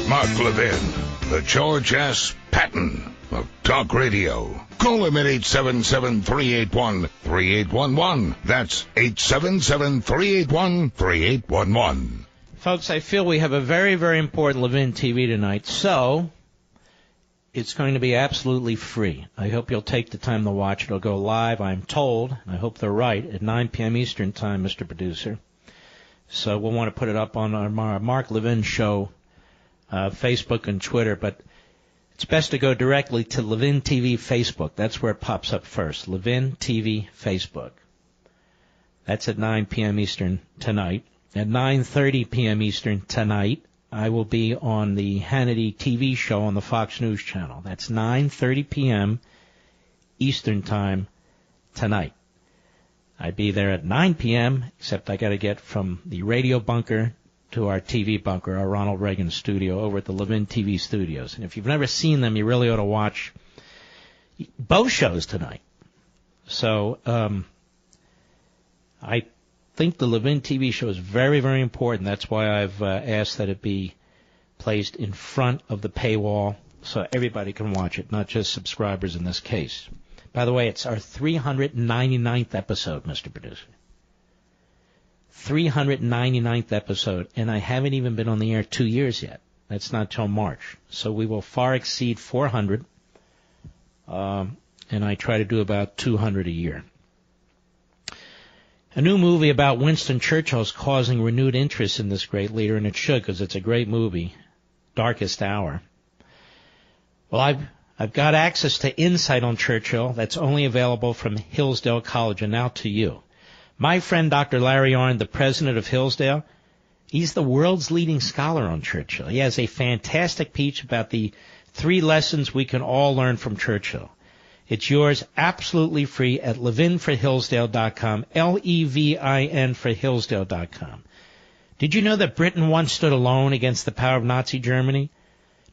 Mark Levin, the George S. Patton of Talk Radio. Call him at 877-381-3811. That's 877-381-3811. Folks, I feel we have a very, very important Levin TV tonight, so it's going to be absolutely free. I hope you'll take the time to watch it. It'll go live, I'm told, and I hope they're right, at 9 p.m. Eastern Time, Mr. Producer. So we'll want to put it up on our Mark Levin Show, Facebook and Twitter, but it's best to go directly to Levin TV Facebook. That's where it pops up first, Levin TV Facebook. That's at 9 p.m. Eastern tonight. At 9:30 p.m. Eastern tonight, I will be on the Hannity TV show on the Fox News Channel. That's 9:30 p.m. Eastern Time tonight. I'd be there at 9 p.m., except I got to get from the radio bunker to our TV bunker, our Ronald Reagan studio over at the Levin TV studios. And if you've never seen them, you really ought to watch both shows tonight. So I think the Levin TV show is very, very important. That's why I've asked that it be placed in front of the paywall so everybody can watch it, not just subscribers in this case. By the way, it's our 399th episode, Mr. Producer. 399th episode, and I haven't even been on the air 2 years yet. That's not till March. So we will far exceed 400, and I try to do about 200 a year. A new movie about Winston Churchill is causing renewed interest in this great leader, and it should, because it's a great movie, Darkest Hour. Well, I've got access to insight on Churchill that's only available from Hillsdale College, and now to you. My friend Dr. Larry Arnn, the president of Hillsdale, he's the world's leading scholar on Churchill. He has a fantastic speech about the 3 lessons we can all learn from Churchill. It's yours absolutely free at levinforhillsdale.com, Levin for Hillsdale.com. Did you know that Britain once stood alone against the power of Nazi Germany?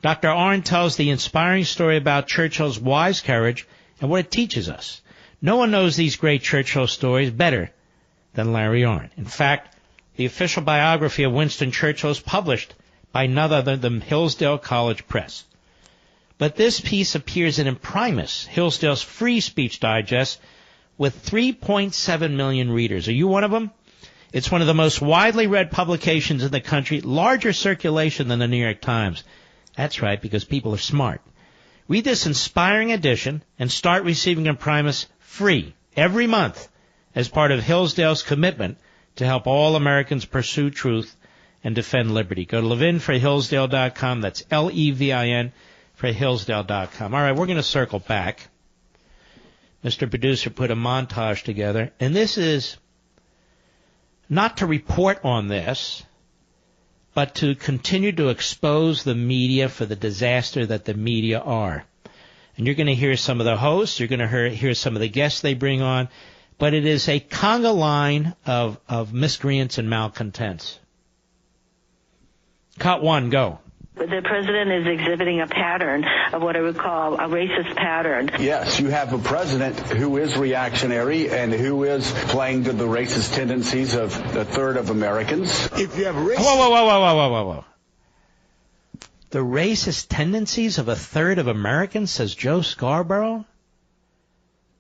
Dr. Arnn tells the inspiring story about Churchill's wise courage and what it teaches us. No one knows these great Churchill stories better than Larry Arnn. In fact, the official biography of Winston Churchill is published by none other than Hillsdale College Press. But this piece appears in Imprimis, Hillsdale's free speech digest, with 3.7 million readers. Are you one of them? It's one of the most widely read publications in the country, larger circulation than the New York Times. That's right, because people are smart. Read this inspiring edition and start receiving Imprimis free every month as part of Hillsdale's commitment to help all Americans pursue truth and defend liberty. Go to levinforhillsdale.com. That's Levin for Hillsdale.com. All right, we're going to circle back. Mr. Producer put a montage together, and this is not to report on this, but to continue to expose the media for the disaster that the media are. And you're going to hear some of the hosts, you're going to hear some of the guests they bring on, but it is a conga line of miscreants and malcontents. Cut 1, go. The president is exhibiting a pattern of what I would call a racist pattern. Yes, you have a president who is reactionary and who is playing to the racist tendencies of a third of Americans. If you have Whoa. The racist tendencies of a third of Americans, says Joe Scarborough?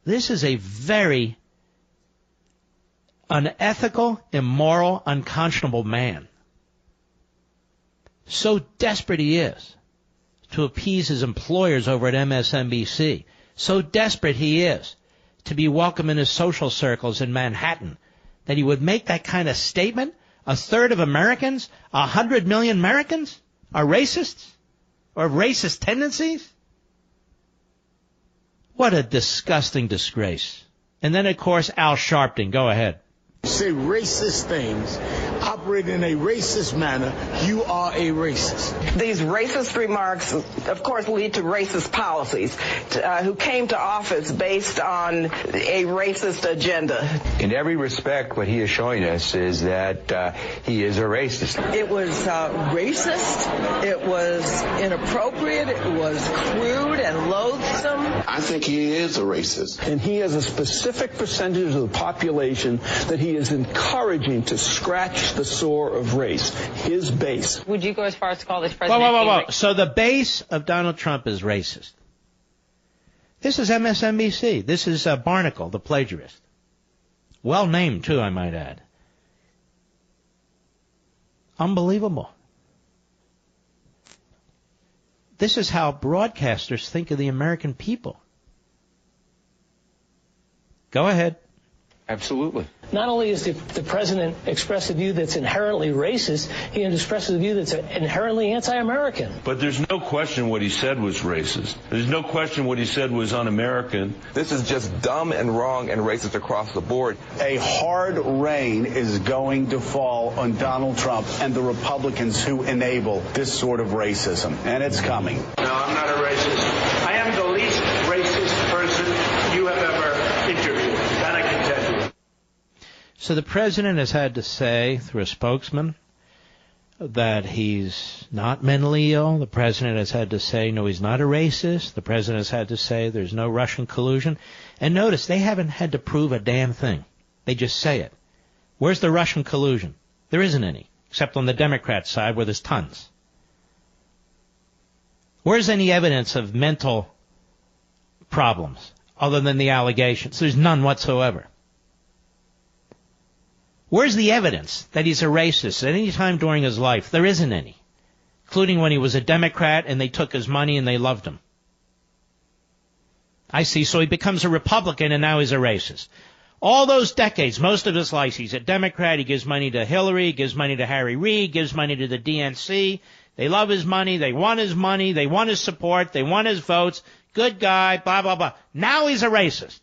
This is a very unethical, immoral, unconscionable man. So desperate he is to appease his employers over at MSNBC. So desperate he is to be welcome in his social circles in Manhattan that he would make that kind of statement. A third of Americans, 100 million Americans are racists or have racist tendencies. What a disgusting disgrace. And then, of course, Al Sharpton. Go ahead. Say racist things. Our operate in a racist manner, you are a racist. These racist remarks, of course, lead to racist policies. Who came to office based on a racist agenda. In every respect, what he is showing us is that he is a racist. It was racist. It was inappropriate. It was crude and loathsome. I think he is a racist. And he has a specific percentage of the population that he is encouraging to scratch the sore of race, his base. Would you go as far as to call this president? Whoa. So the base of Donald Trump is racist. This is MSNBC. This is Barnacle, the plagiarist. Well named, too, I might add. Unbelievable. This is how broadcasters think of the American people. Go ahead. Absolutely. Not only is the president expressed a view that's inherently racist, he expresses a view that's inherently anti-American. But there's no question what he said was racist. There's no question what he said was un-American. This is just dumb and wrong and racist across the board. A hard rain is going to fall on Donald Trump and the Republicans who enable this sort of racism. And it's coming. No, I'm not a racist. I am the least racist person you have ever interviewed. That I can tell you. So the president has had to say through a spokesman that he's not mentally ill. The president has had to say, no, he's not a racist. The president has had to say there's no Russian collusion. And notice, they haven't had to prove a damn thing. They just say it. Where's the Russian collusion? There isn't any, except on the Democrat side where there's tons. Where's any evidence of mental problems other than the allegations? There's none whatsoever. Where's the evidence that he's a racist at any time during his life? There isn't any, including when he was a Democrat and they took his money and they loved him. I see, so he becomes a Republican and now he's a racist. All those decades, most of his life, he's a Democrat, he gives money to Hillary, he gives money to Harry Reid, gives money to the DNC. They love his money, they want his money, they want his support, they want his votes. Good guy, blah, blah, blah. Now he's a racist.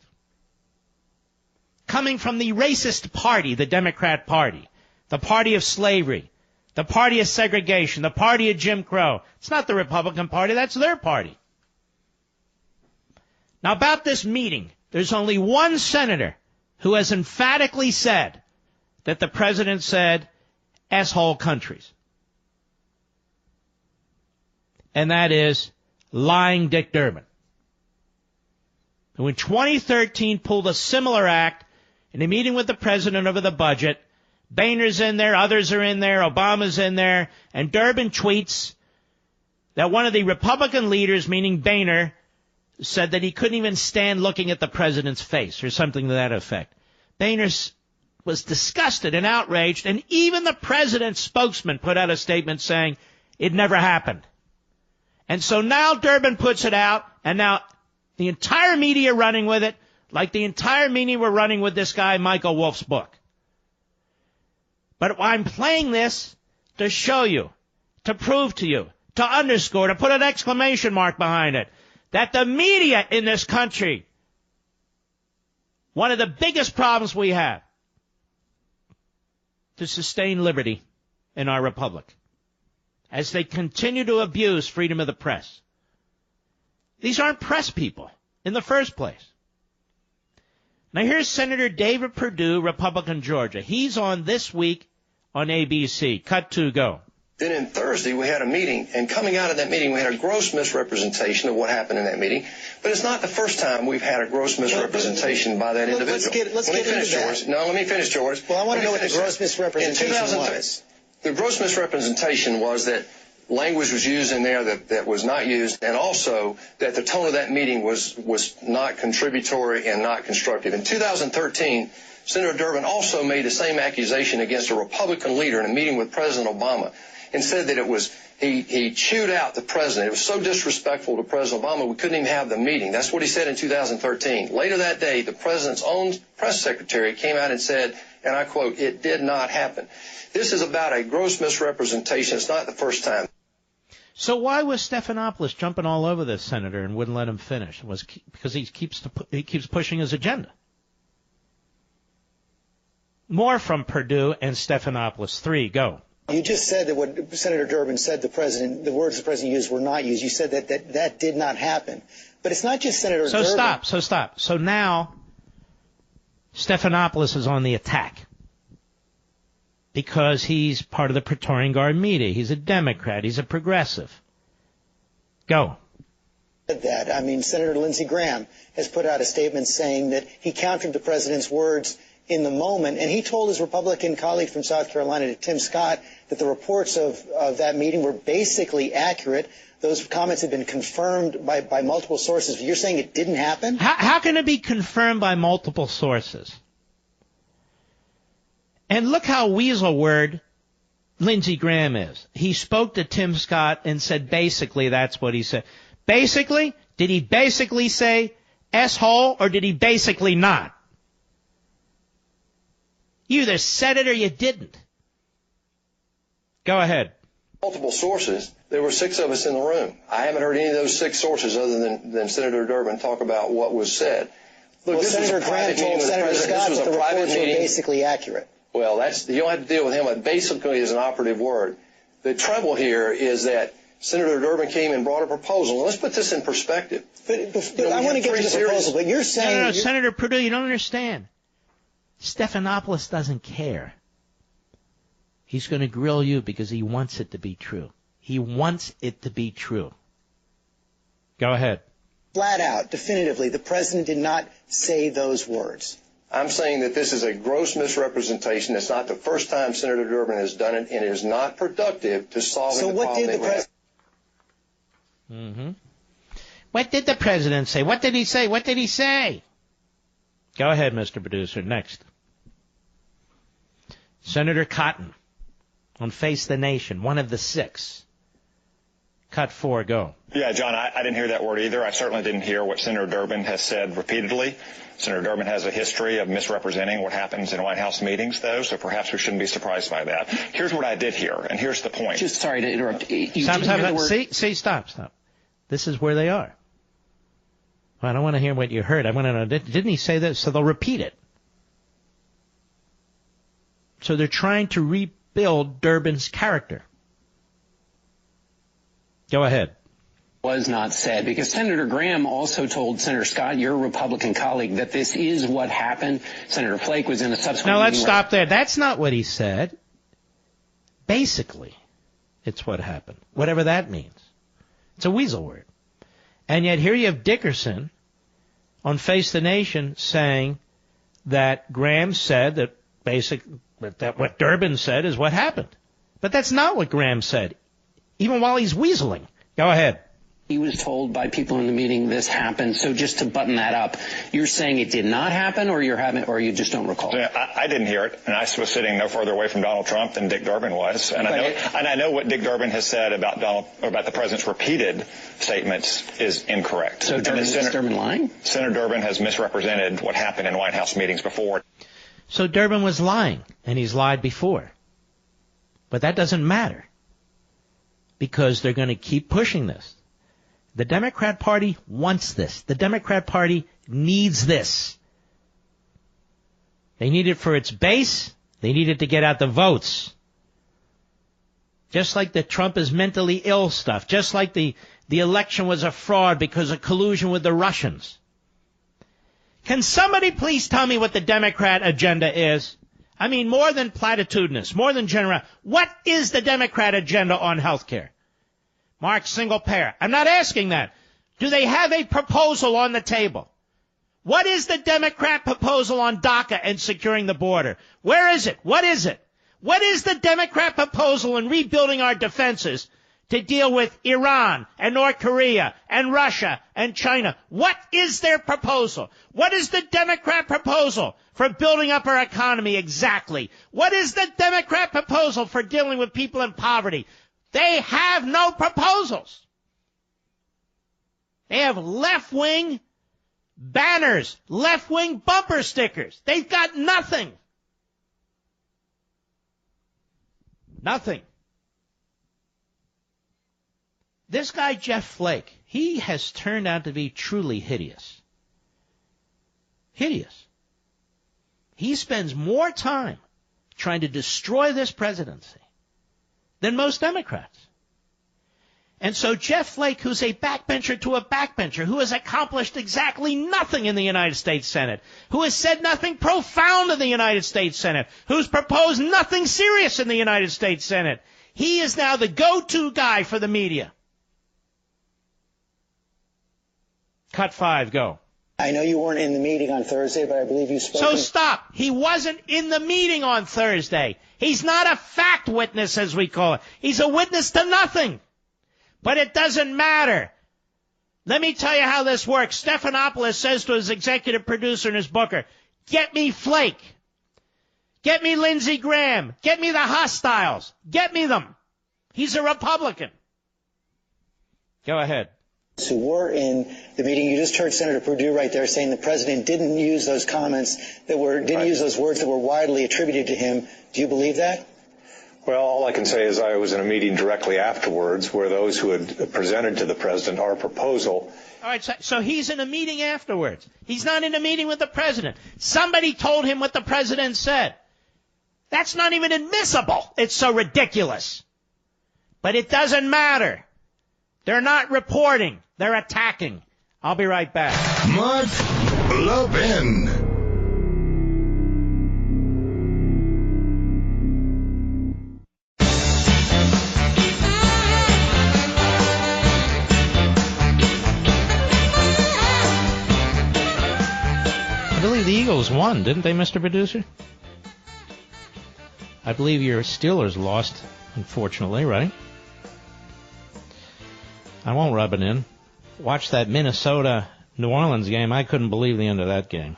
Coming from the racist party, the Democrat Party, the party of slavery, the party of segregation, the party of Jim Crow. It's not the Republican Party, that's their party. Now about this meeting, there's only one senator who has emphatically said that the president said, asshole countries. And that is lying Dick Durbin, who in 2013 pulled a similar act in a meeting with the president over the budget. Boehner's in there, others are in there, Obama's in there, and Durbin tweets that one of the Republican leaders, meaning Boehner, said that he couldn't even stand looking at the president's face, or something to that effect. Boehner was disgusted and outraged, and even the president's spokesman put out a statement saying it never happened. And so now Durbin puts it out, and now the entire media running with it, like the entire media were running with this guy, Michael Wolff's book. But I'm playing this to show you, to prove to you, to underscore, to put an exclamation mark behind it, that the media in this country, one of the biggest problems we have to sustain liberty in our republic, as they continue to abuse freedom of the press. These aren't press people in the first place. Now here's Senator David Perdue, Republican Georgia. He's on This Week on ABC. Cut 2, go. Then in Thursday, we had a meeting, and coming out of that meeting, we had a gross misrepresentation of what happened in that meeting. But it's not the first time we've had a gross misrepresentation by that individual. Let's get into that. No, let me finish, George. Well, I want to know what the gross misrepresentation was. The gross misrepresentation was that language was used in there that was not used, and also that the tone of that meeting was not contributory and not constructive. In 2013, Senator Durbin also made the same accusation against a Republican leader in a meeting with President Obama, and said that it was he chewed out the president. It was so disrespectful to President Obama, we couldn't even have the meeting. That's what he said in 2013. Later that day, the president's own press secretary came out and said, and I quote, "It did not happen." This is about a gross misrepresentation. It's not the first time. So why was Stephanopoulos jumping all over this senator and wouldn't let him finish? It was because he keeps pushing his agenda. More from Perdue and Stephanopoulos. 3, go. You just said that what Senator Durbin said the words the president used were not used. You said that did not happen. But it's not just Senator Durbin. Stop. So now Stephanopoulos is on the attack because he's part of the Praetorian Guard media. He's a Democrat. He's a progressive. Go. That. I mean, Senator Lindsey Graham has put out a statement saying that he countered the president's words in the moment, and he told his Republican colleague from South Carolina, to Tim Scott, that the reports of that meeting were basically accurate. Those comments have been confirmed by multiple sources. You're saying it didn't happen? How can it be confirmed by multiple sources? And look how weasel word Lindsey Graham is. He spoke to Tim Scott and said basically that's what he said. Basically? Did he basically say S-hole or did he basically not? You either said it or you didn't. Go ahead. Multiple sources. There were 6 of us in the room. I haven't heard any of those 6 sources other than Senator Durbin talk about what was said. Look, well, Senator Graham told Senator Scott that the reports were basically accurate. Well, you don't have to deal with him. But basically is an operative word. The trouble here is that Senator Durbin came and brought a proposal. Let's put this in perspective. But I want to get to the proposal, but you're saying... No, Senator Perdue, you don't understand. Stephanopoulos doesn't care. He's going to grill you because he wants it to be true. He wants it to be true. Go ahead. Flat out, definitively, the president did not say those words. I'm saying that this is a gross misrepresentation. It's not the first time Senator Durbin has done it, and it is not productive to solving the problem. So what did the president... Mm-hmm. What did the president say? What did he say? What did he say? Go ahead, Mr. Producer. Next. Senator Cotton on Face the Nation, one of the 6. Cut 4, go. Yeah, John, I didn't hear that word either. I certainly didn't hear what Senator Durbin has said repeatedly. Senator Durbin has a history of misrepresenting what happens in White House meetings, though, so perhaps we shouldn't be surprised by that. Here's what I did hear, and here's the point. Just sorry to interrupt. Stop. This is where they are. Well, I don't want to hear what you heard. I want to know, didn't he say this? So they'll repeat it. So they're trying to rebuild Durbin's character. Go ahead. Was not said, because Senator Graham also told Senator Scott, your Republican colleague, that this is what happened. Senator Flake was in a subsequent Now let's stop there. That's not what he said. Basically, it's what happened. Whatever that means. It's a weasel word. And yet here you have Dickerson on Face the Nation saying that Graham said that that what Durbin said is what happened. But that's not what Graham said, even while he's weaseling. Go ahead. He was told by people in the meeting this happened. So just to button that up, you're saying it did not happen, or you just don't recall? I didn't hear it, and I was sitting no further away from Donald Trump than Dick Durbin was, and I know what Dick Durbin has said about the president's repeated statements is incorrect. So is Durbin lying? Senator Durbin has misrepresented what happened in White House meetings before. So Durbin was lying, and he's lied before. But that doesn't matter, because they're going to keep pushing this. The Democrat Party wants this. The Democrat Party needs this. They need it for its base. They need it to get out the votes. Just like the Trump is mentally ill stuff. Just like the election was a fraud because of collusion with the Russians. Can somebody please tell me what the Democrat agenda is? I mean, more than platitudinous, more than general. What is the Democrat agenda on health care? Mark, single payer. I'm not asking that. Do they have a proposal on the table? What is the Democrat proposal on DACA and securing the border? Where is it? What is it? What is the Democrat proposal in rebuilding our defenses to deal with Iran and North Korea and Russia and China? What is their proposal? What is the Democrat proposal for building up our economy exactly? What is the Democrat proposal for dealing with people in poverty? They have no proposals. They have left-wing banners, left-wing bumper stickers. They've got nothing. Nothing. This guy, Jeff Flake, he has turned out to be truly hideous. Hideous. He spends more time trying to destroy this presidency than most Democrats. And so Jeff Flake, who's a backbencher to a backbencher, who has accomplished exactly nothing in the United States Senate, who has said nothing profound in the United States Senate, who's proposed nothing serious in the United States Senate, he is now the go-to guy for the media. Cut 5, go. I know you weren't in the meeting on Thursday, but I believe you spoke. So stop. He wasn't in the meeting on Thursday. He's not a fact witness, as we call it. He's a witness to nothing. But it doesn't matter. Let me tell you how this works. Stephanopoulos says to his executive producer and his booker, get me Flake. Get me Lindsey Graham. Get me the hostiles. Get me them. He's a Republican. Go ahead. Who were in the meeting. You just heard Senator Perdue right there saying the president didn't use those comments use those words that were widely attributed to him. Do you believe that? Well, all I can say is I was in a meeting directly afterwards where those who had presented to the president our proposal. All right, so he's in a meeting afterwards. He's not in a meeting with the president. Somebody told him what the president said. That's not even admissible. It's so ridiculous. But it doesn't matter. They're not reporting. They're attacking. I'll be right back. Mark Levin. I believe the Eagles won, didn't they, Mr. Producer? I believe your Steelers lost, unfortunately, right? I won't rub it in. Watch that Minnesota-New Orleans game. I couldn't believe the end of that game.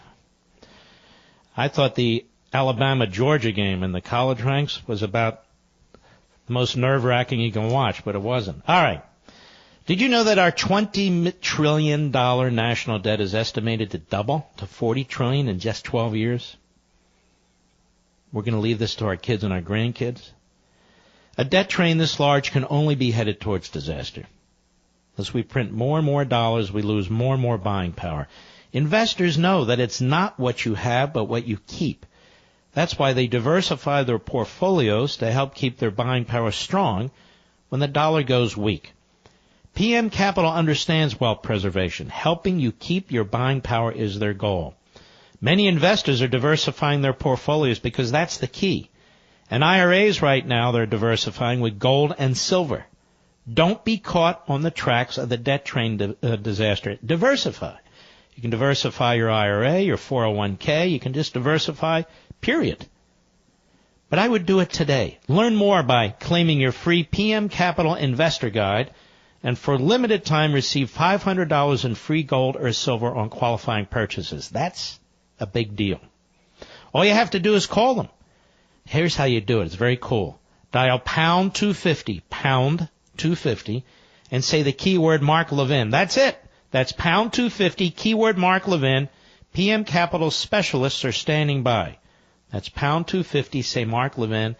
I thought the Alabama-Georgia game in the college ranks was about the most nerve-wracking you can watch, but it wasn't. All right. Did you know that our $20 trillion national debt is estimated to double to $40 trillion in just 12 years? We're going to leave this to our kids and our grandkids. A debt train this large can only be headed towards disaster. As we print more and more dollars, we lose more and more buying power. Investors know that it's not what you have, but what you keep. That's why they diversify their portfolios to help keep their buying power strong when the dollar goes weak. PM Capital understands wealth preservation. Helping you keep your buying power is their goal. Many investors are diversifying their portfolios because that's the key. And IRAs right now, they're diversifying with gold and silver. Don't be caught on the tracks of the debt train disaster. Diversify. You can diversify your IRA, your 401k. You can just diversify, period. But I would do it today. Learn more by claiming your free PM Capital Investor Guide. And for limited time, receive $500 in free gold or silver on qualifying purchases. That's a big deal. All you have to do is call them. Here's how you do it. It's very cool. Dial pound 250, pound 250, and say the keyword Mark Levin. That's it. That's pound 250, keyword Mark Levin. PM Capital specialists are standing by. That's pound 250, say Mark Levin.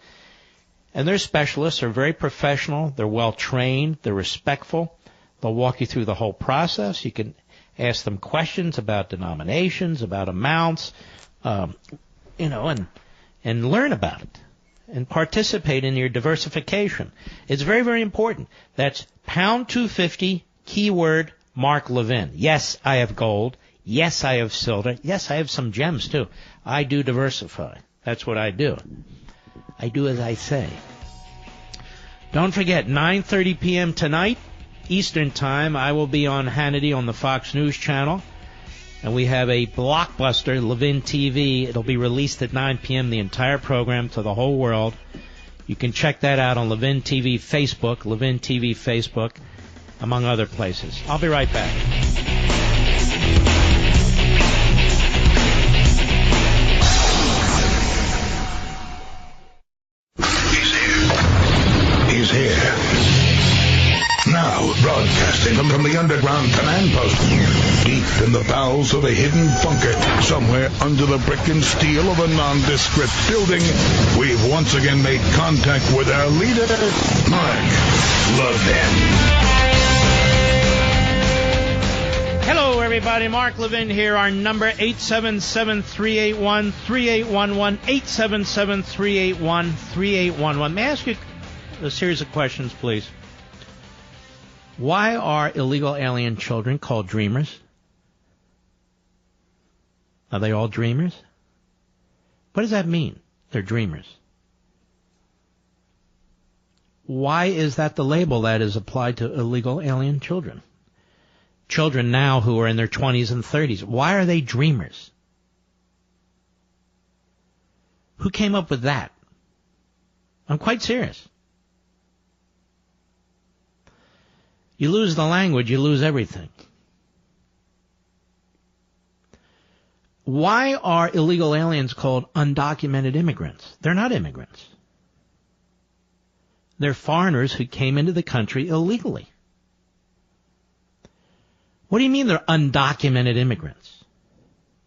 And their specialists are very professional. They're well trained. They're respectful. They'll walk you through the whole process. You can ask them questions about denominations, about amounts, and learn about it and participate in your diversification. It's very, very important. That's pound 250, keyword Mark Levin. Yes, I have gold. Yes, I have silver. Yes, I have some gems, too. I do diversify. That's what I do. I do as I say. Don't forget, 9:30 p.m. tonight, Eastern Time, I will be on Hannity on the Fox News Channel. And we have a blockbuster, Levin TV. It'll be released at 9 p.m., the entire program to the whole world. You can check that out on Levin TV Facebook, among other places. I'll be right back. He's here. Now, broadcasting from the underground command post, deep in the bowels of a hidden bunker, somewhere under the brick and steel of a nondescript building, we've once again made contact with our leader, Mark Levin. Hello, everybody. Mark Levin here. Our number, 877-381-3811, 877-381-3811. May I ask you a series of questions, please? Why are illegal alien children called dreamers? Are they all dreamers? What does that mean? They're dreamers. Why is that the label that is applied to illegal alien children? Children now who are in their 20s and 30s. Why are they dreamers? Who came up with that? I'm quite serious. You lose the language, you lose everything. Why are illegal aliens called undocumented immigrants? They're not immigrants. They're foreigners who came into the country illegally. What do you mean they're undocumented immigrants?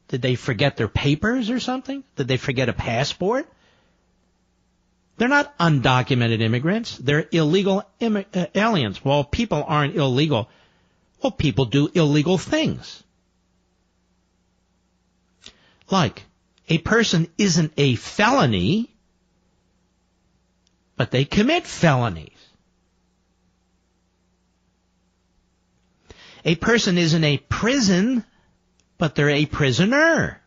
Did they forget their papers or something? Did they forget a passport? They're not undocumented immigrants. They're illegal aliens. Well, people aren't illegal. Well, people do illegal things. Like, a person isn't a felony, but they commit felonies. A person isn't a prison, but they're a prisoner.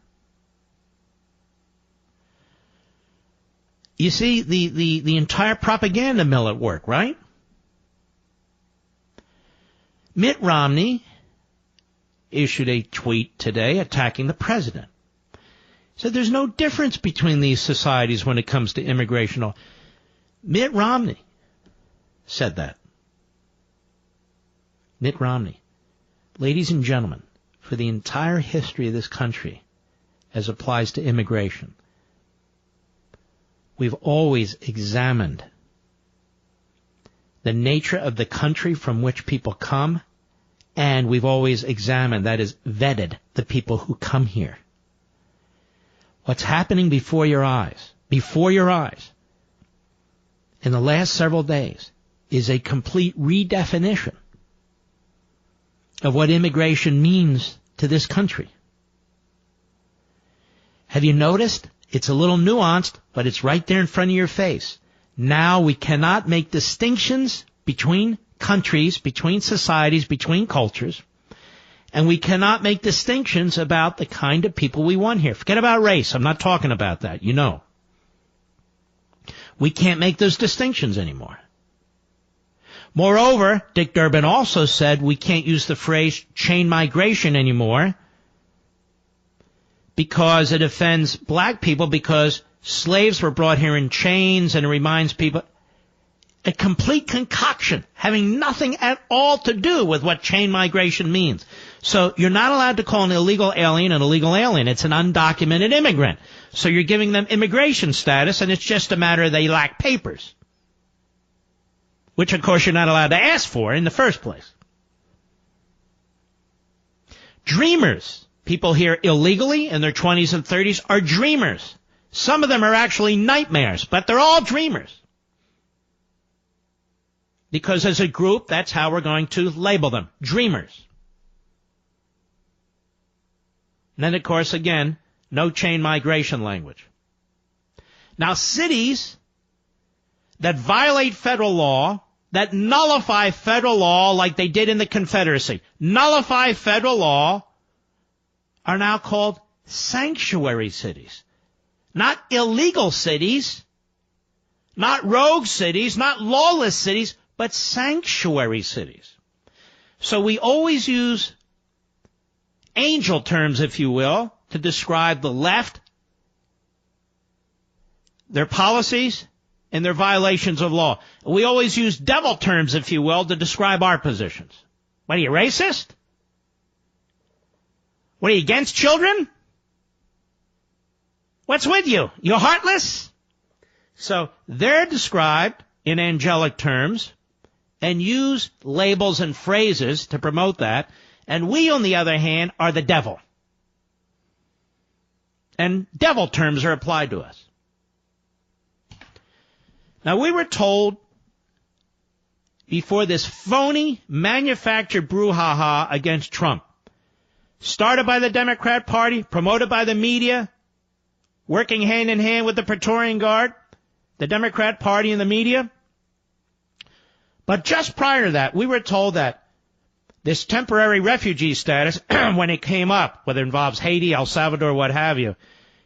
You see the entire propaganda mill at work, right? Mitt Romney issued a tweet today attacking the president. He said there's no difference between these societies when it comes to immigration law. Mitt Romney said that. Mitt Romney. Ladies and gentlemen, for the entire history of this country, as applies to immigration, we've always examined the nature of the country from which people come, and we've always examined, that is, vetted, the people who come here. What's happening before your eyes, in the last several days, is a complete redefinition of what immigration means to this country. Have you noticed? It's a little nuanced, but it's right there in front of your face. Now we cannot make distinctions between countries, between societies, between cultures, and we cannot make distinctions about the kind of people we want here. Forget about race. I'm not talking about that, you know. We can't make those distinctions anymore. Moreover, Dick Durbin also said we can't use the phrase chain migration anymore because it offends black people, because slaves were brought here in chains, and it reminds people a complete concoction having nothing at all to do with what chain migration means. So you're not allowed to call an illegal alien an illegal alien. It's an undocumented immigrant. So you're giving them immigration status, and it's just a matter of they lack papers, which, of course, you're not allowed to ask for in the first place. Dreamers, people here illegally in their 20s and 30s, are dreamers. Some of them are actually nightmares, but they're all dreamers. Because as a group, that's how we're going to label them, dreamers. And then, of course, again, no chain migration language. Now, cities that violate federal law, that nullify federal law like they did in the Confederacy, nullify federal law, are now called sanctuary cities. Not illegal cities, not rogue cities, not lawless cities, but sanctuary cities. So we always use angel terms, if you will, to describe the left, their policies, and their violations of law. We always use devil terms, if you will, to describe our positions. What are you, racist? What are you, against children? What's with you? You heartless? So they're described in angelic terms and use labels and phrases to promote that. And we, on the other hand, are the devil. And devil terms are applied to us. Now, we were told before this phony manufactured brouhaha against Trump started by the Democrat Party, promoted by the media, working hand in hand with the Praetorian Guard, the Democrat Party and the media. But just prior to that, we were told that this temporary refugee status, when it came up, whether it involves Haiti, El Salvador, what have you,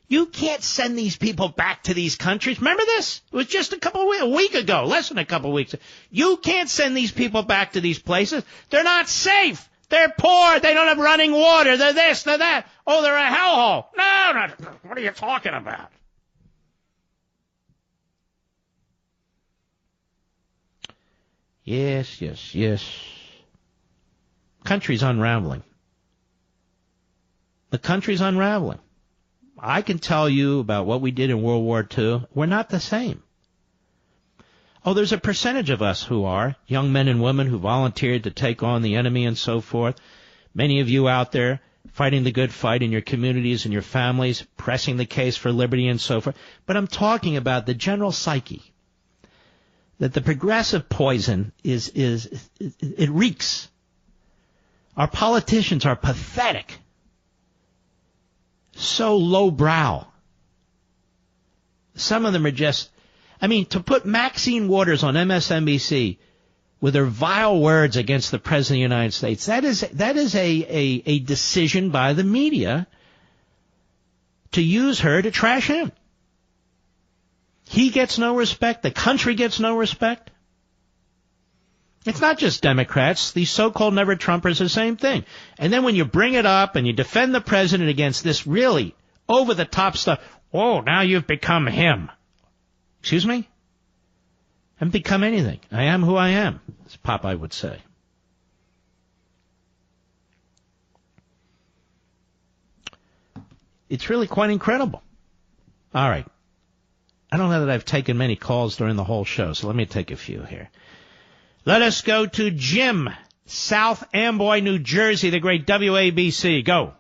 you can't send these people back to these countries. Remember this? It was just a week ago, less than a couple of weeks. You can't send these people back to these places. They're not safe. They're poor. They don't have running water. They're this, they're that. Oh, they're a hellhole. No. What are you talking about? Yes. Country's unraveling. The country's unraveling. I can tell you about what we did in World War II. We're not the same. Oh, there's a percentage of us who are, young men and women who volunteered to take on the enemy and so forth. Many of you out there fighting the good fight in your communities and your families, pressing the case for liberty and so forth. But I'm talking about the general psyche. That the progressive poison it reeks. Our politicians are pathetic. So lowbrow. Some of them are just, to put Maxine Waters on MSNBC with her vile words against the President of the United States, that is a decision by the media to use her to trash him. He gets no respect. The country gets no respect. It's not just Democrats. These so-called never-Trumpers are the same thing. And then when you bring it up and you defend the president against this really over-the-top stuff, oh, now you've become him. Excuse me? I haven't become anything. I am who I am, as Popeye would say. It's really quite incredible. All right. I don't know that I've taken many calls during the whole show, so let me take a few here. Let us go to Jim, South Amboy, New Jersey, the great WABC. Go.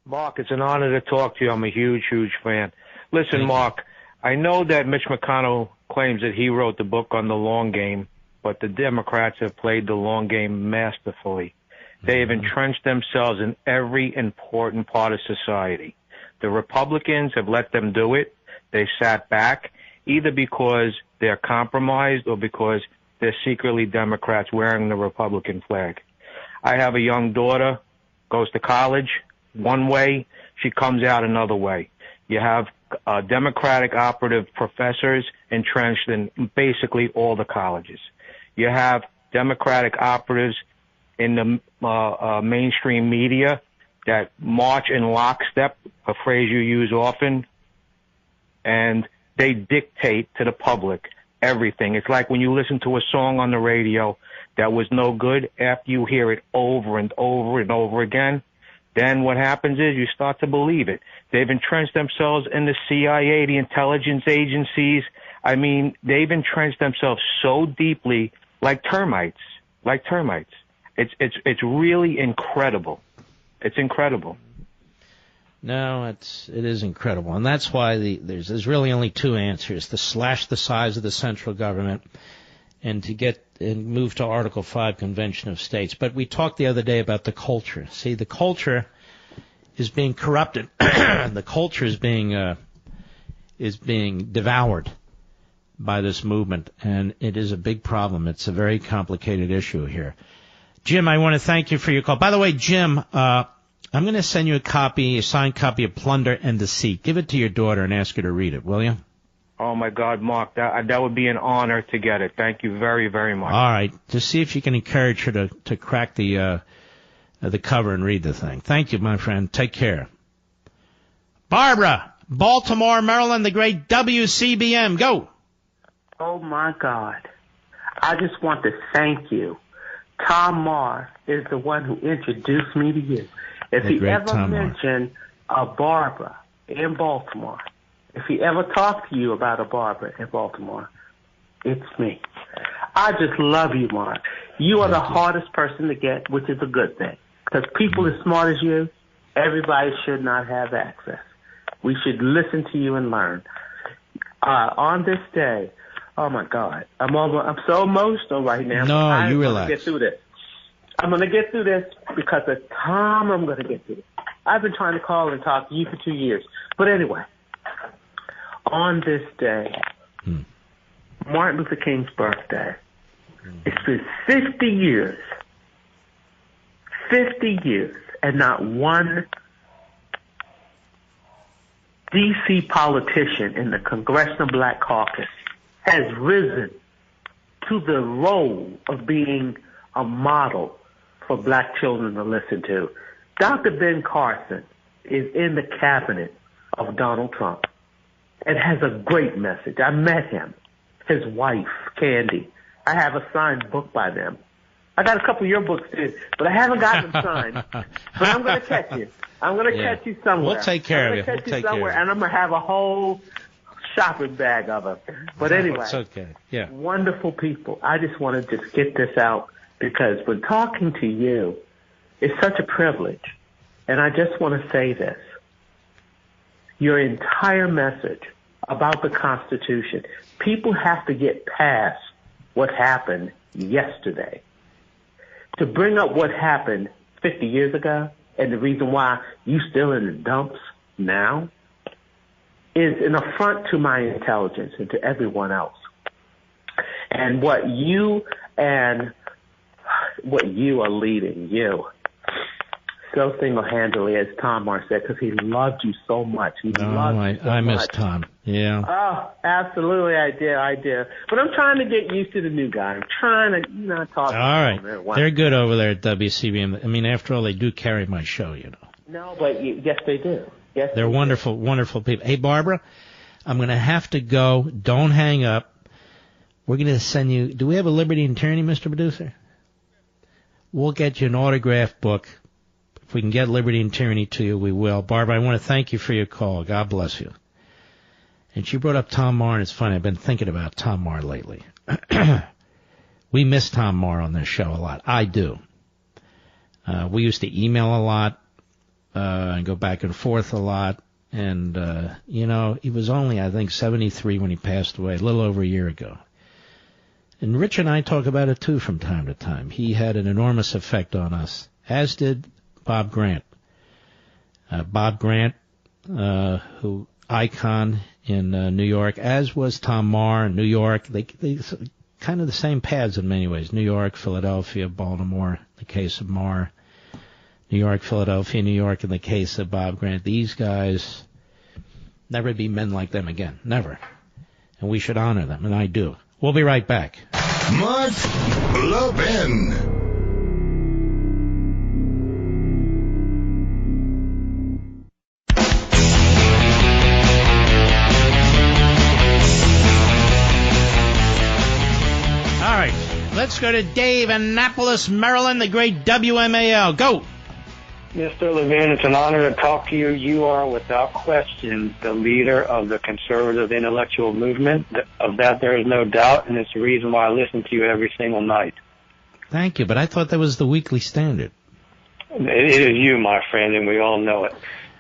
Mark, it's an honor to talk to you. I'm a huge fan. Listen, Mark, I know that Mitch McConnell claims that he wrote the book on the long game, but the Democrats have played the long game masterfully. They have entrenched themselves in every important part of society. The Republicans have let them do it. They sat back, either because they're compromised or because they're secretly Democrats wearing the Republican flag. I have a young daughter, goes to college one way, she comes out another way. You have Democratic operative professors entrenched in basically all the colleges. You have Democratic operatives in the mainstream media that march in lockstep, a phrase you use often, and they dictate to the public everything. It's like when you listen to a song on the radio that was no good, after you hear it over and over and over again, then what happens is you start to believe it. They've entrenched themselves in the CIA, the intelligence agencies. They've entrenched themselves so deeply, like termites. It's really incredible. It's incredible. No, it is incredible, and that's why there's really only two answers: to slash the size of the central government, and to move to Article 5 Convention of States. But we talked the other day about the culture. See, the culture is being corrupted. The culture is being devoured by this movement, and it is a big problem. It's a very complicated issue here. Jim, I want to thank you for your call. By the way, Jim, I'm going to send you a signed copy of Plunder and Deceit. Give it to your daughter and ask her to read it, will you? Oh, my God, Mark, that would be an honor to get it. Thank you very, very much. All right. Just see if you can encourage her to crack the cover and read the thing. Thank you, my friend. Take care. Barbara, Baltimore, Maryland, the great WCBM. Go. Oh, my God. I just want to thank you. Tom Marr is the one who introduced me to you. If he ever mentioned a Barbara in Baltimore, if he ever talked to you about a Barbara in Baltimore, it's me. I just love you, Mark. You are the hardest person to get, which is a good thing. Because people as smart as you, everybody should not have access. We should listen to you and learn. On this day, oh my God, I'm so emotional right now. No, you relax. Get through this. I'm going to get through this because of Tom. I'm going to get through this. I've been trying to call and talk to you for 2 years. But anyway, on this day, Martin Luther King's birthday, it's been 50 years, and not one D.C. politician in the Congressional Black Caucus has risen to the role of being a model for black children to listen to. Dr. Ben Carson is in the cabinet of Donald Trump and has a great message. I met him, his wife, Candy. I have a signed book by them. I got a couple of your books too, but I haven't gotten them signed. But I'm going to catch you. I'm going to catch you somewhere. We'll take care of you. I'm going to catch you somewhere, and I'm going to have a whole shopping bag of them. But anyway, it's okay. Yeah. Wonderful people. I just want to just get this out because when talking to you, it's such a privilege. And I just want to say this. Your entire message about the Constitution, people have to get past what happened yesterday. To bring up what happened 50 years ago and the reason why you still in the dumps now is an affront to my intelligence and to everyone else. And what you are leading, so single-handedly, as Tom Marr said, because he loved you so much. I miss Tom. Yeah. Oh, absolutely, I did. But I'm trying to get used to the new guy. I'm trying to, talk. All right. They're good over there at WCBM. I mean, after all, they do carry my show, No, but yes, they do. Yes, they're wonderful, wonderful people. Hey, Barbara, I'm going to have to go. Don't hang up. We're going to send you. Do we have a Liberty and Tyranny, Mr. Producer? We'll get you an autographed book. If we can get Liberty and Tyranny to you, we will. Barbara, I want to thank you for your call. God bless you. And she brought up Tom Marr, and it's funny. I've been thinking about Tom Marr lately. We miss Tom Marr on this show a lot. I do. We used to email a lot and go back and forth a lot. And, he was only, I think, 73 when he passed away, a little over a year ago. And Rich and I talk about it, too, from time to time. He had an enormous effect on us, as did Bob Grant. Bob Grant, who icon in New York, as was Tom Marr in New York. They kind of the same paths in many ways. New York, Philadelphia, Baltimore, in the case of Marr. New York, Philadelphia, New York, in the case of Bob Grant. These guys, never be men like them again. Never. And we should honor them, and I do. We'll be right back. Mark Levin. All right, let's go to Dave, Annapolis, Maryland, the great WMAL. Go. Mr. Levin, it's an honor to talk to you. You are, without question, the leader of the conservative intellectual movement. Of that, there is no doubt, and it's the reason why I listen to you every single night. Thank you, but I thought that was the Weekly Standard. It is you, my friend, and we all know it.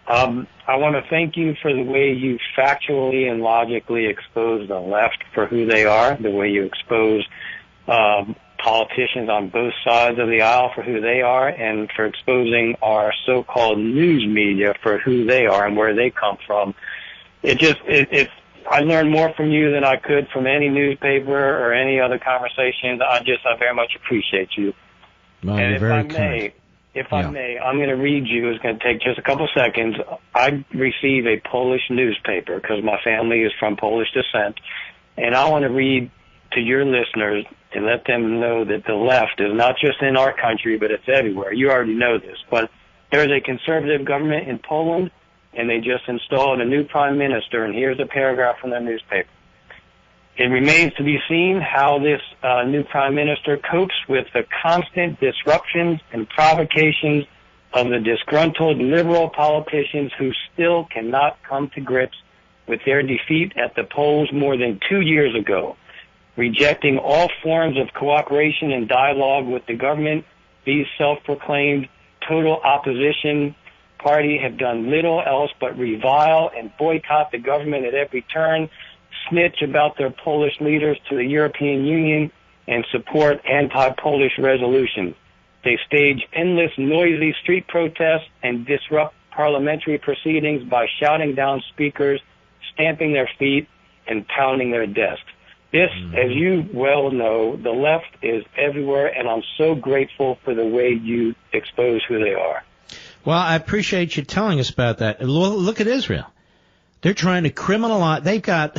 I want to thank you for the way you factually and logically expose the left for who they are, the way you expose politicians on both sides of the aisle for who they are, and for exposing our so-called news media for who they are and where they come from. I learned more from you than I could from any newspaper or any other conversations. I very much appreciate you. Well, and if I may, I'm going to read you. It's going to take just a couple seconds. I receive a Polish newspaper because my family is from Polish descent, and I want to read to your listeners and let them know that the left is not just in our country, but it's everywhere. You already know this, but there's a conservative government in Poland, and they just installed a new prime minister, and here's a paragraph from their newspaper. It remains to be seen how this new prime minister copes with the constant disruptions and provocations of the disgruntled liberal politicians who still cannot come to grips with their defeat at the polls more than 2 years ago. Rejecting all forms of cooperation and dialogue with the government, these self-proclaimed total opposition party have done little else but revile and boycott the government at every turn, snitch about their Polish leaders to the European Union, and support anti-Polish resolutions. They stage endless, noisy street protests and disrupt parliamentary proceedings by shouting down speakers, stamping their feet, and pounding their desks. This, as you well know, the left is everywhere, and I'm so grateful for the way you expose who they are. Well, I appreciate you telling us about that. Look at Israel. They're trying to criminalize. They've got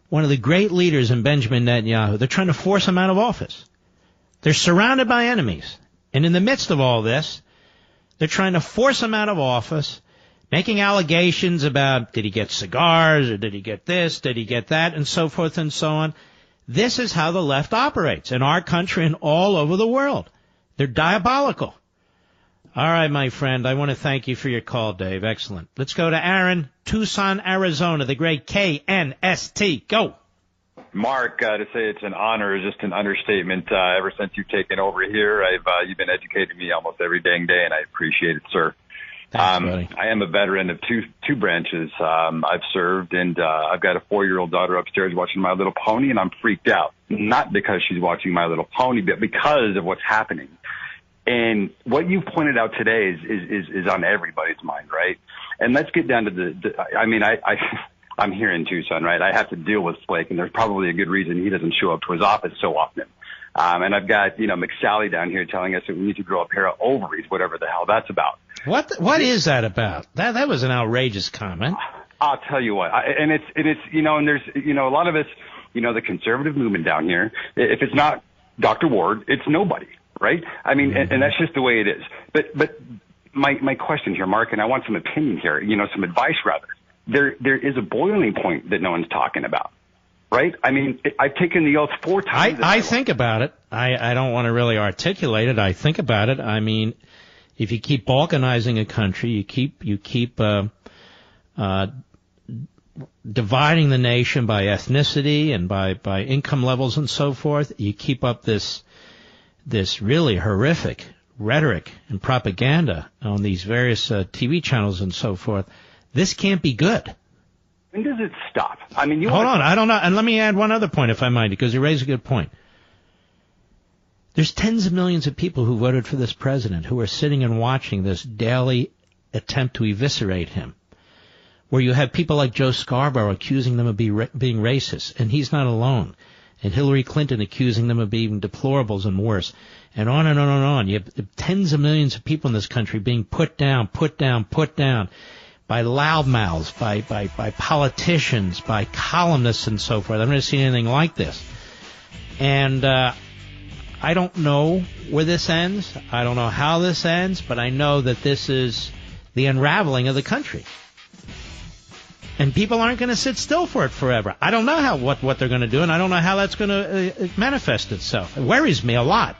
one of the great leaders in Benjamin Netanyahu. They're trying to force him out of office. They're surrounded by enemies. And in the midst of all this, they're trying to force him out of office, making allegations about did he get cigars or did he get this, did he get that, and so forth and so on. This is how the left operates in our country and all over the world. They're diabolical. All right, my friend, I want to thank you for your call, Dave. Excellent. Let's go to Aaron, Tucson, Arizona, the great KNST. Go. Mark, to say it's an honor is just an understatement. Ever since you've taken over here, you've been educating me almost every dang day, and I appreciate it, sir. Thanks, buddy. I am a veteran of two branches. I've served, and I've got a 4-year-old daughter upstairs watching My Little Pony, and I'm freaked out. Not because she's watching My Little Pony, but because of what's happening. And what you pointed out today is on everybody's mind, right? And let's get down to I'm here in Tucson, right? I have to deal with Flake, and there's probably a good reason he doesn't show up to his office so often. And I've got, McSally down here telling us that we need to grow a pair of ovaries, whatever the hell that's about. What is that about? That was an outrageous comment. I'll tell you what. And there's, a lot of us, the conservative movement down here, if it's not Dr. Ward, it's nobody, right? I mean, and that's just the way it is. But my question here, Mark, and I want some opinion here, some advice rather. There is a boiling point that no one's talking about, right? I mean, I've taken the oath 4 times. I think about it. I don't want to really articulate it. I think about it. I mean, if you keep balkanizing a country, you keep dividing the nation by ethnicity and by income levels and so forth, you keep up this really horrific rhetoric and propaganda on these various TV channels and so forth. This can't be good. When does it stop? I mean, hold on. I don't know. And let me add one other point, if I might, because you raise a good point. There's tens of millions of people who voted for this president who are sitting and watching this daily attempt to eviscerate him, where you have people like Joe Scarborough accusing them of being racist, and he's not alone, and Hillary Clinton accusing them of being deplorables and worse, and on and on and on. You have tens of millions of people in this country being put down by loudmouths, by politicians, by columnists and so forth. I've never seen anything like this. And I don't know where this ends. I don't know how this ends, but I know that this is the unraveling of the country. And people aren't going to sit still for it forever. I don't know what they're going to do, and I don't know how that's going to manifest itself. It worries me a lot.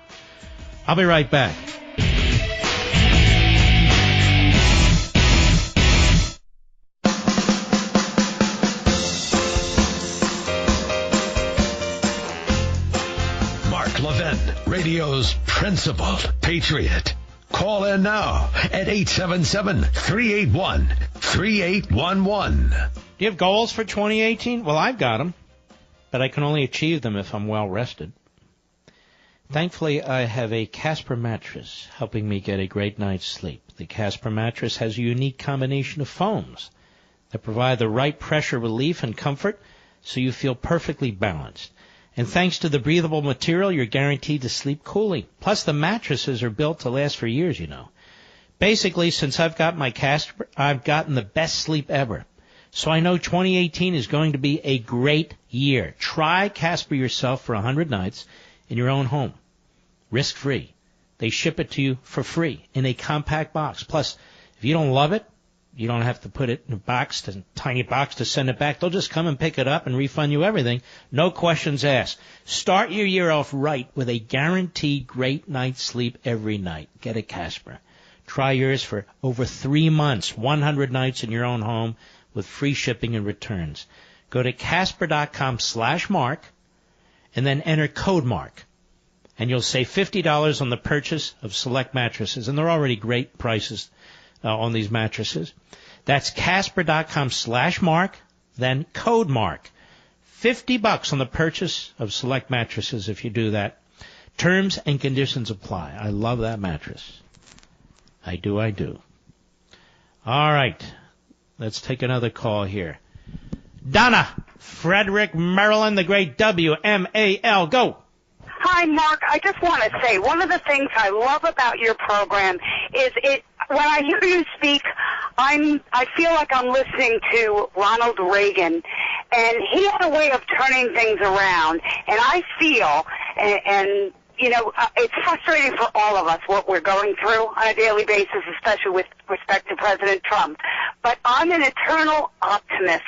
I'll be right back. Levin, radio's principled patriot. Call in now at 877-381-3811. Do you have goals for 2018? Well, I've got them, but I can only achieve them if I'm well rested. Thankfully, I have a Casper mattress helping me get a great night's sleep. The Casper mattress has a unique combination of foams that provide the right pressure relief and comfort so you feel perfectly balanced. And thanks to the breathable material, you're guaranteed to sleep coolly. Plus, the mattresses are built to last for years, Basically, since I've got my Casper, I've gotten the best sleep ever. So I know 2018 is going to be a great year. Try Casper yourself for 100 nights in your own home. Risk-free. They ship it to you for free in a compact box. Plus, if you don't love it, you don't have to put it in a tiny box to send it back. They'll just come and pick it up and refund you everything. No questions asked. Start your year off right with a guaranteed great night's sleep every night. Get a Casper. Try yours for over 3 months, 100 nights in your own home with free shipping and returns. Go to Casper.com/Mark and then enter code Mark. And you'll save $50 on the purchase of select mattresses. And they're already great prices on these mattresses. That's Casper.com/Mark, then code Mark. $50 on the purchase of select mattresses if you do that. Terms and conditions apply. I love that mattress. I do. All right. Let's take another call here. Donna, Frederick, Maryland, the great WMAL. Go. Hi, Mark. I just want to say one of the things I love about your program is when I hear you speak, I feel like I'm listening to Ronald Reagan, and he had a way of turning things around. And I feel, and you know, it's frustrating for all of us what we're going through on a daily basis, especially with respect to President Trump. But I'm an eternal optimist,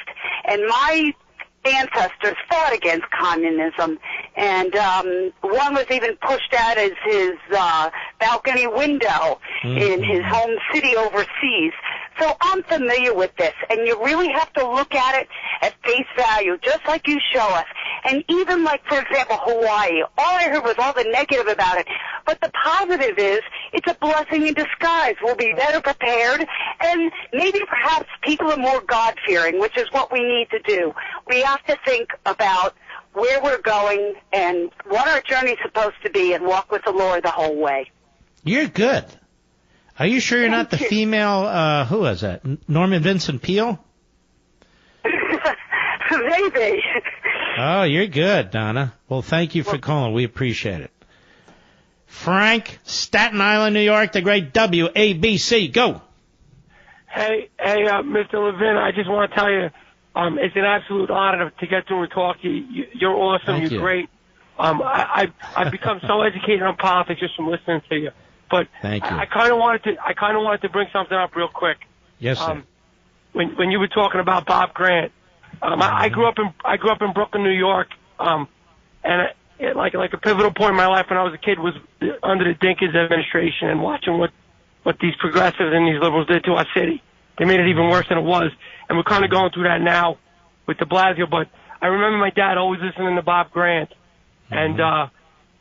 and my ancestors fought against communism, and one was even pushed out as his balcony window in his home city overseas. So I'm familiar with this, and you really have to look at it at face value, just like you show us. And even like, for example, Hawaii, all I heard was all the negative about it. But the positive is it's a blessing in disguise. We'll be better prepared, and maybe perhaps people are more God-fearing, which is what we need to do. We have to think about where we're going and what our journey's supposed to be and walk with the Lord the whole way. You're good. Are you sure you're not the female, who is that, Norman Vincent Peale? Maybe. Oh, you're good, Donna. Well, thank you for calling. We appreciate it. Frank, Staten Island, New York, the great WABC. Go. Hey, Mr. Levin, I just want to tell you, it's an absolute honor to get to and talk to you. You're awesome. Thank You're you. great. I've become so educated on politics just from listening to you. But thank you. I kind of wanted to bring something up real quick. Yes, sir. When you were talking about Bob Grant, I grew up in Brooklyn, New York, and like a pivotal point in my life when I was a kid was under the Dinkins administration and watching what these progressives and these liberals did to our city. They made it even worse than it was, and we're kind of going through that now with de Blasio. But I remember my dad always listening to Bob Grant, and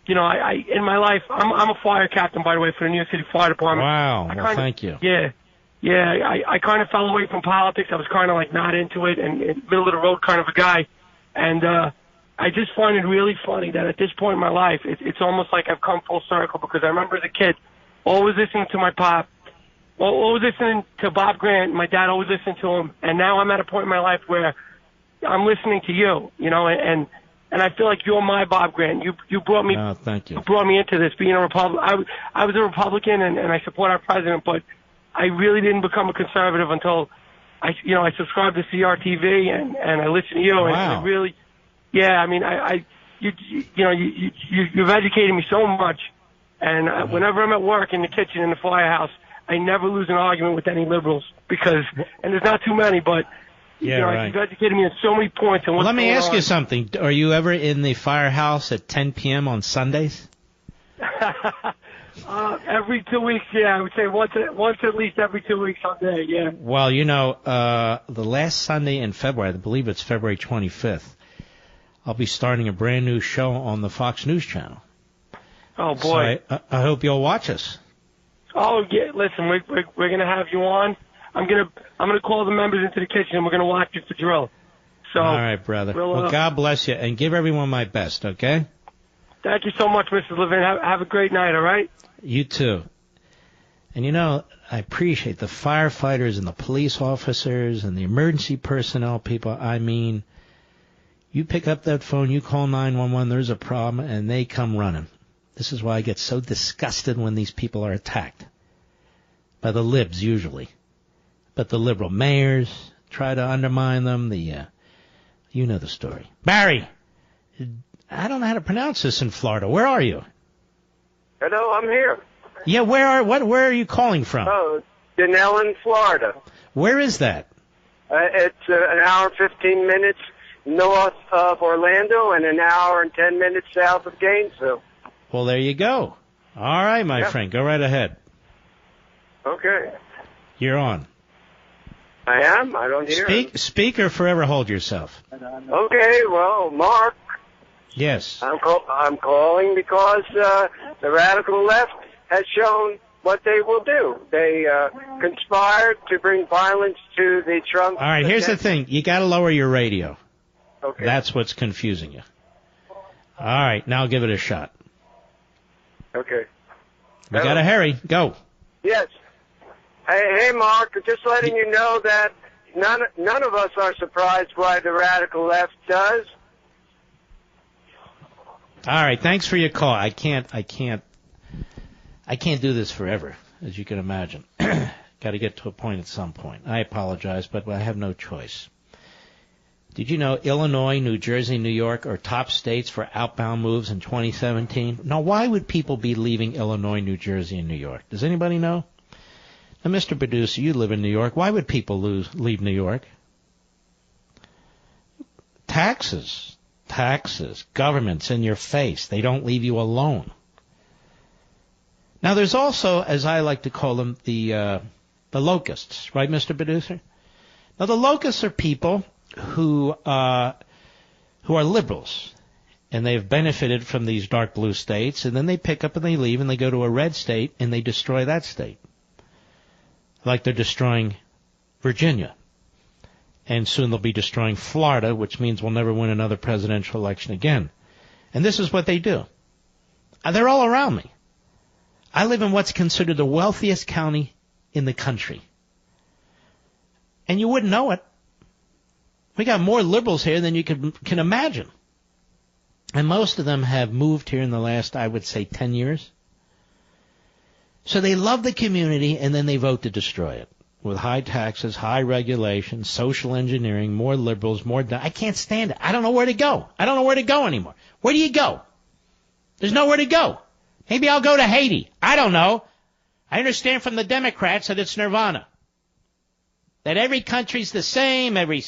you know, I in my life, I'm a fire captain, by the way, for the New York City Fire Department. Wow, well, thank you. Yeah, I kind of fell away from politics. I was kind of like not into it and middle of the road kind of a guy. And I just find it really funny that at this point in my life, it's almost like I've come full circle, because I remember as a kid always listening to my pop, always listening to Bob Grant. My dad always listened to him. And now I'm at a point in my life where I'm listening to you, you know, and I feel like you're my Bob Grant. You brought me. Oh, thank you. You brought me into this, being a Republican. I was a Republican, and I support our president, but I really didn't become a conservative until I subscribed to CRTV and I listened to you. Wow. And I really, I mean, you've educated me so much. And whenever I'm at work in the kitchen in the firehouse, I never lose an argument with any liberals and there's not too many, but. Right. You've educated me on so many points. And let me ask you something. Are you ever in the firehouse at 10 p.m. on Sundays? Every 2 weeks, I would say once at least every 2 weeks Sunday, yeah. Well, you know, the last Sunday in February, I believe it's February 25th, I'll be starting a brand new show on the Fox News Channel. Oh, boy. So I hope you'll watch us. Oh, yeah, listen, we're going to have you on. I'm gonna call the members into the kitchen, and we're gonna watch you for drill. So, all right, brother. Well, God bless you, and give everyone my best, okay? Thank you so much, Mrs. Levin. Have a great night, all right? You too. And you know, I appreciate the firefighters and the police officers and the emergency personnel people. I mean, you pick up that phone, you call 911, there's a problem, and they come running. This is why I get so disgusted when these people are attacked. By the libs, usually. But the liberal mayors try to undermine them. You know the story. Barry, I don't know how to pronounce this in Florida. Where are you? Hello, I'm here. Yeah, where are you calling from? Oh, Denellen, Florida. Where is that? It's an hour and 15 minutes north of Orlando and an hour and 10 minutes south of Gainesville. Well, there you go. All right, my friend, go right ahead. Okay. You're on. I am? I don't hear Speak or forever hold yourself. Okay, well, Mark. Yes. I'm calling because the radical left has shown what they will do. They conspired to bring violence to the Trump. All right, here's the thing. You got to lower your radio. Okay. That's what's confusing you. All right, now give it a shot. Okay. We got to hurry. Go. Yes. Hey, Mark, just letting you know that none of us are surprised why the radical left does. All right. Thanks for your call. I can't do this forever, as you can imagine. Got to get to a point at some point. I apologize, but I have no choice. Did you know Illinois, New Jersey, New York are top states for outbound moves in 2017? Now, why would people be leaving Illinois, New Jersey, and New York? Does anybody know? Now, Mr. Producer, you live in New York. Why would people leave New York? Taxes. Government's in your face. They don't leave you alone. Now, there's also, as I like to call them, the locusts, right, Mr. Producer? Now, the locusts are people who are liberals, and they've benefited from these dark blue states, and then they pick up and they leave and they go to a red state and they destroy that state. Like they're destroying Virginia. And soon they'll be destroying Florida, which means we'll never win another presidential election again. And this is what they do. They're all around me. I live in what's considered the wealthiest county in the country. And you wouldn't know it. We got more liberals here than you can imagine. And most of them have moved here in the last, I would say, 10 years. So they love the community, and then they vote to destroy it. With high taxes, high regulations, social engineering, more liberals, I can't stand it. I don't know where to go. I don't know where to go anymore. Where do you go? There's nowhere to go. Maybe I'll go to Haiti. I don't know. I understand from the Democrats that it's nirvana. That every country's the same, every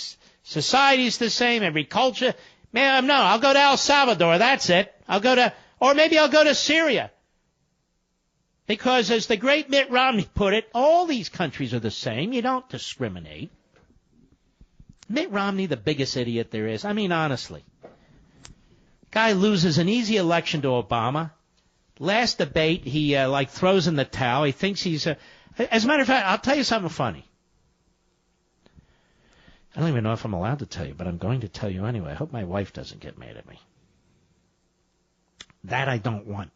society's the same, every culture. Man, no, I'll go to El Salvador. That's it. Or maybe I'll go to Syria. Because as the great Mitt Romney put it, all these countries are the same. You don't discriminate. Mitt Romney, the biggest idiot there is. I mean, honestly. Guy loses an easy election to Obama. Last debate, he throws in the towel. He thinks he's as a matter of fact, I'll tell you something funny. I don't even know if I'm allowed to tell you, but I'm going to tell you anyway. I hope my wife doesn't get mad at me. That I don't want.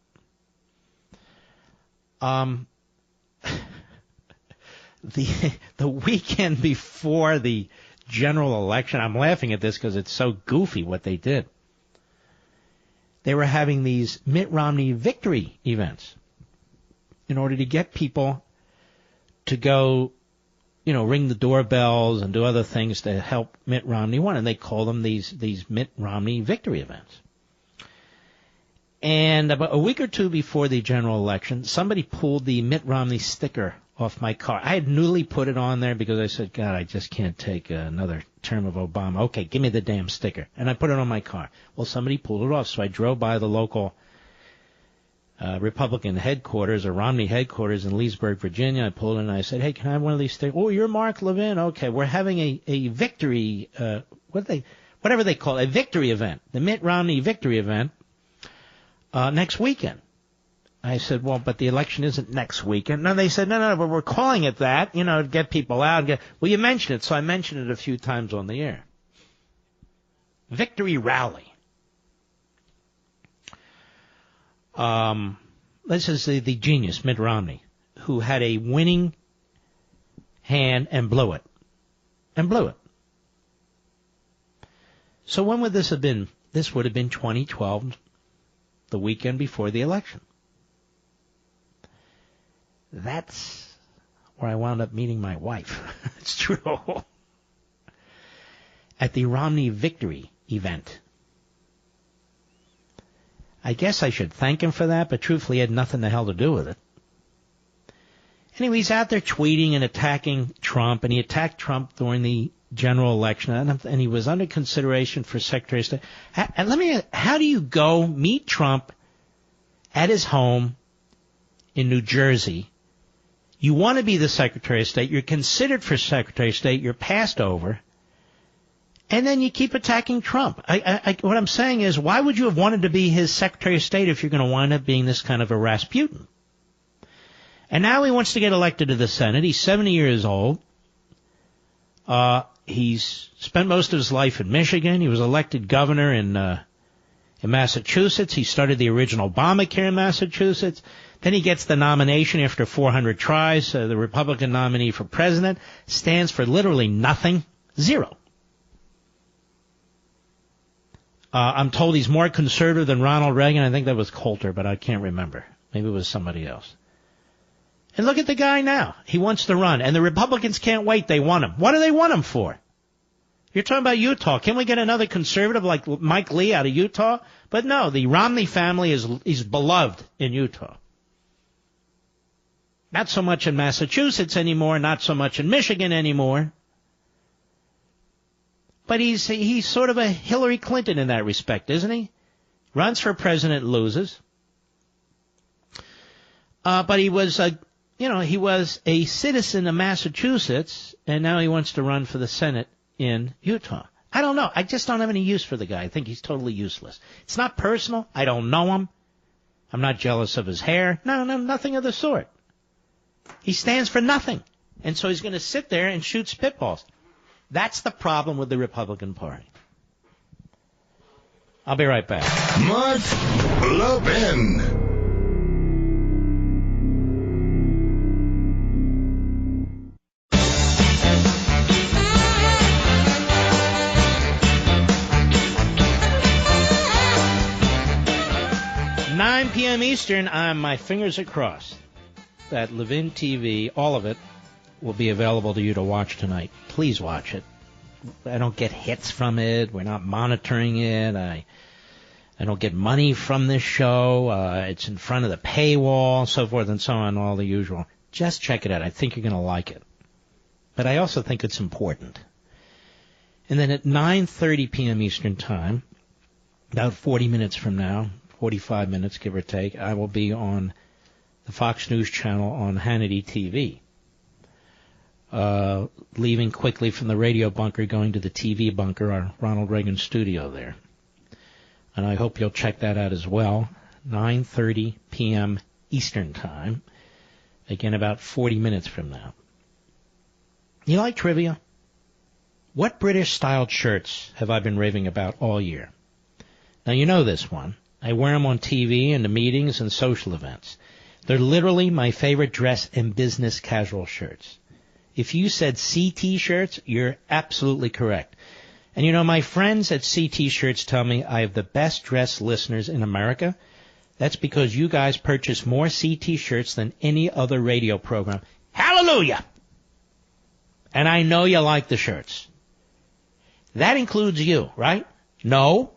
The weekend before the general election, I'm laughing at this because it's so goofy what they did. They were having these Mitt Romney victory events in order to get people to go, ring the doorbells and do other things to help Mitt Romney win. And they call them these Mitt Romney victory events. And about a week or two before the general election, somebody pulled the Mitt Romney sticker off my car. I had newly put it on there because I said, God, I just can't take another term of Obama. Okay, give me the damn sticker. And I put it on my car. Well, somebody pulled it off, so I drove by the local Republican headquarters or Romney headquarters in Leesburg, Virginia. I pulled in and I said, hey, can I have one of these stickers? Oh, you're Mark Levin? Okay, we're having a victory, whatever they call it, a victory event, the Mitt Romney victory event, next weekend. I said, well, but the election isn't next weekend. No, they said, no, but we're calling it that, to get people out. Well, you mentioned it, so I mentioned it a few times on the air. Victory rally. This is the genius, Mitt Romney, who had a winning hand and blew it. So when would this have been? This would have been 2012, the weekend before the election. That's where I wound up meeting my wife. It's true. At the Romney victory event. I guess I should thank him for that, but truthfully he had nothing the hell to do with it. Anyway, he's out there tweeting and attacking Trump, and he attacked Trump during the general election, and he was under consideration for Secretary of State. And how do you go meet Trump at his home in New Jersey? You want to be the Secretary of State. You're considered for Secretary of State. You're passed over. And then you keep attacking Trump. What I'm saying is, why would you have wanted to be his Secretary of State if you're going to wind up being this kind of a Rasputin? And now he wants to get elected to the Senate. He's 70 years old. He's spent most of his life in Michigan. He was elected governor in in Massachusetts. He started the original Obamacare in Massachusetts. Then he gets the nomination after 400 tries. The Republican nominee for president stands for literally nothing. Zero. I'm told he's more conservative than Ronald Reagan. I think that was Coulter, but I can't remember. Maybe it was somebody else. And look at the guy now. He wants to run, and the Republicans can't wait. They want him. What do they want him for? You're talking about Utah. Can we get another conservative like Mike Lee out of Utah? But no, the Romney family is beloved in Utah. Not so much in Massachusetts anymore, not so much in Michigan anymore. But he's sort of a Hillary Clinton in that respect, isn't he? Runs for president, loses. But he was a citizen of Massachusetts, and now he wants to run for the Senate in Utah. I don't know. I just don't have any use for the guy. I think he's totally useless. It's not personal. I don't know him. I'm not jealous of his hair. No, nothing of the sort. He stands for nothing. And so he's going to sit there and shoot spitballs. That's the problem with the Republican Party. I'll be right back. Mark Levin. p.m. Eastern, my fingers are crossed that Levin TV, all of it, will be available to you to watch tonight. Please watch it. I don't get hits from it. We're not monitoring it. I don't get money from this show. It's in front of the paywall, so forth and so on, all the usual. Just check it out. I think you're going to like it. But I also think it's important. And then at 9:30 p.m. Eastern Time, about 40 minutes from now, 45 minutes, give or take, I will be on the Fox News channel on Hannity TV. Leaving quickly from the radio bunker, going to the TV bunker, our Ronald Reagan studio there. And I hope you'll check that out as well. 9:30 p.m. Eastern Time. Again, about 40 minutes from now. You like trivia? What British-styled shirts have I been raving about all year? Now, you know this one. I wear them on TV and to meetings and social events. They're literally my favorite dress and business casual shirts. If you said CT shirts, you're absolutely correct. And you know, my friends at CT Shirts tell me I have the best dressed listeners in America. That's because you guys purchase more CT shirts than any other radio program. Hallelujah! And I know you like the shirts. That includes you, right? No?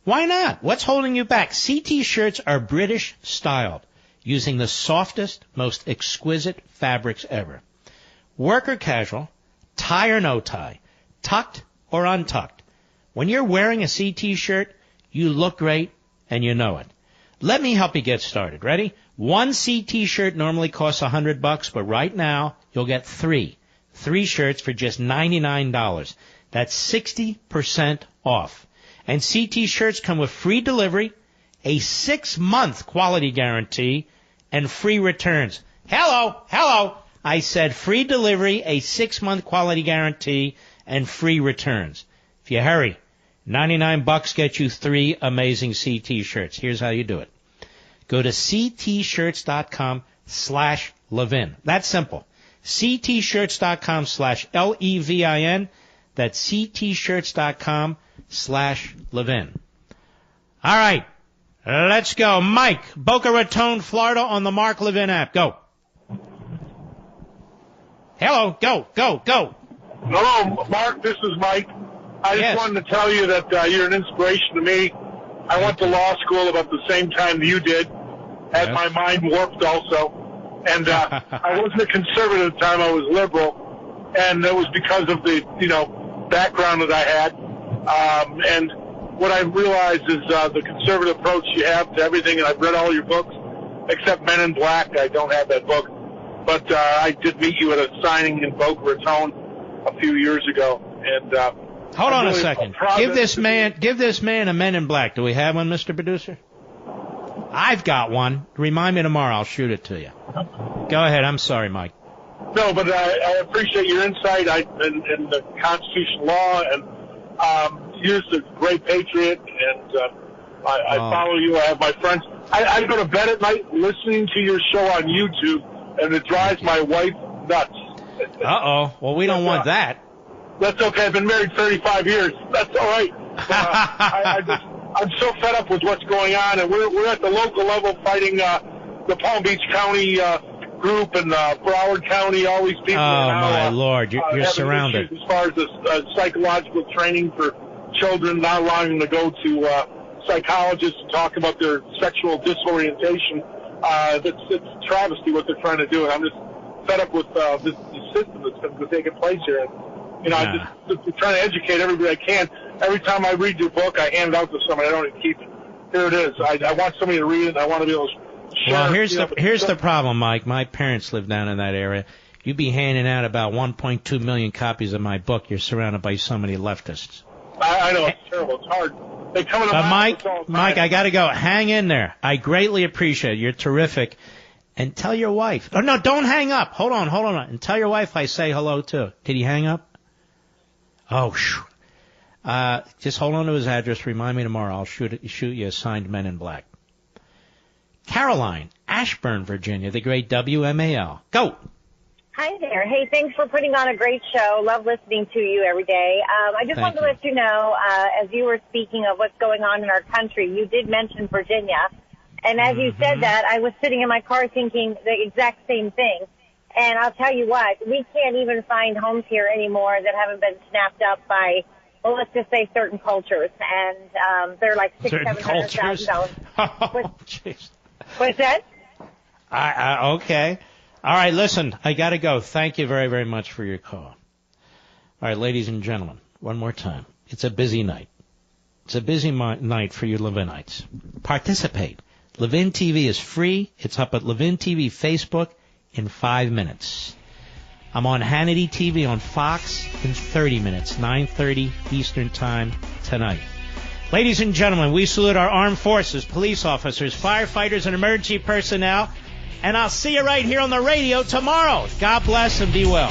Why not? What's holding you back? CT shirts are British styled, using the softest, most exquisite fabrics ever. Work or casual, tie or no tie, tucked or untucked. When you're wearing a CT shirt, you look great and you know it. Let me help you get started. Ready? One CT shirt normally costs $100, but right now you'll get three shirts for just $99. That's 60% off. And CT shirts come with free delivery, a 6-month quality guarantee, and free returns. Hello. I said free delivery, a 6-month quality guarantee, and free returns. If you hurry, $99 gets you 3 amazing CT shirts. Here's how you do it. Go to ctshirts.com/Levin. That's simple. ctshirts.com/Levin. That's ctshirts.com/Levin. All right, let's go. Mike, Boca Raton, Florida, on the Mark Levin app. Go. Hello, go. Hello, Mark, this is Mike. I just wanted to tell you that you're an inspiration to me. I went to law school about the same time that you did. Had my mind warped also. And I wasn't a conservative at the time, I was liberal. And it was because of the, background that I had. And what I realized is the conservative approach you have to everything, and I've read all your books, except Men in Black. I don't have that book. But I did meet you at a signing in Boca Raton a few years ago. And hold on a second. Give this man a Men in Black. Do we have one, Mr. Producer? I've got one. Remind me tomorrow. I'll shoot it to you. Go ahead. I'm sorry, Mike. No, but I appreciate your insight in the Constitution law, and you're a great patriot, and I follow you. I have my friends. I go to bed at night listening to your show on YouTube, and it drives my wife nuts. Uh-oh. Well, we don't want that. That's okay. I've been married 35 years. That's all right. I'm so fed up with what's going on, and we're at the local level fighting the Palm Beach County group and Broward County, all these people. Oh, now, my Lord. You're surrounded. As far as the psychological training for children, not allowing them to go to psychologists and talk about their sexual disorientation. It's a travesty what they're trying to do, and I'm just fed up with this system that's been taking place here. And, I'm just trying to educate everybody I can. Every time I read your book, I hand it out to somebody. I don't even keep it. Here it is. I want somebody to read it, and I want to be able to share Well, it. here's the problem, Mike. My parents live down in that area. You'd be handing out about 1.2 million copies of my book. You're surrounded by so many leftists. I know. It's terrible. It's hard. They come in But Mike, I got to go. Hang in there. I greatly appreciate it. You're terrific. And tell your wife. Oh, no, don't hang up. Hold on. And tell your wife I say hello, too. Did he hang up? Oh, just hold on to his address. Remind me tomorrow. I'll shoot you a signed Men in Black. Caroline, Ashburn, Virginia, the great WMAL. Go. Hi there. Hey, thanks for putting on a great show. Love listening to you every day. I just wanted to let you know, as you were speaking of what's going on in our country, you did mention Virginia. And as you said that, I was sitting in my car thinking the exact same thing. And I'll tell you what, we can't even find homes here anymore that haven't been snapped up by, well, let's just say certain cultures. And they're like $600,000-$700,000. Oh, jeez. What's that? Okay. All right, listen, I got to go. Thank you very, very much for your call. All right, ladies and gentlemen, one more time. It's a busy night. It's a busy night for you Levinites. Participate. Levin TV is free. It's up at Levin TV Facebook in 5 minutes. I'm on Hannity TV on Fox in 30 minutes, 9:30 Eastern Time tonight. Ladies and gentlemen, we salute our armed forces, police officers, firefighters, and emergency personnel. And I'll see you right here on the radio tomorrow. God bless and be well.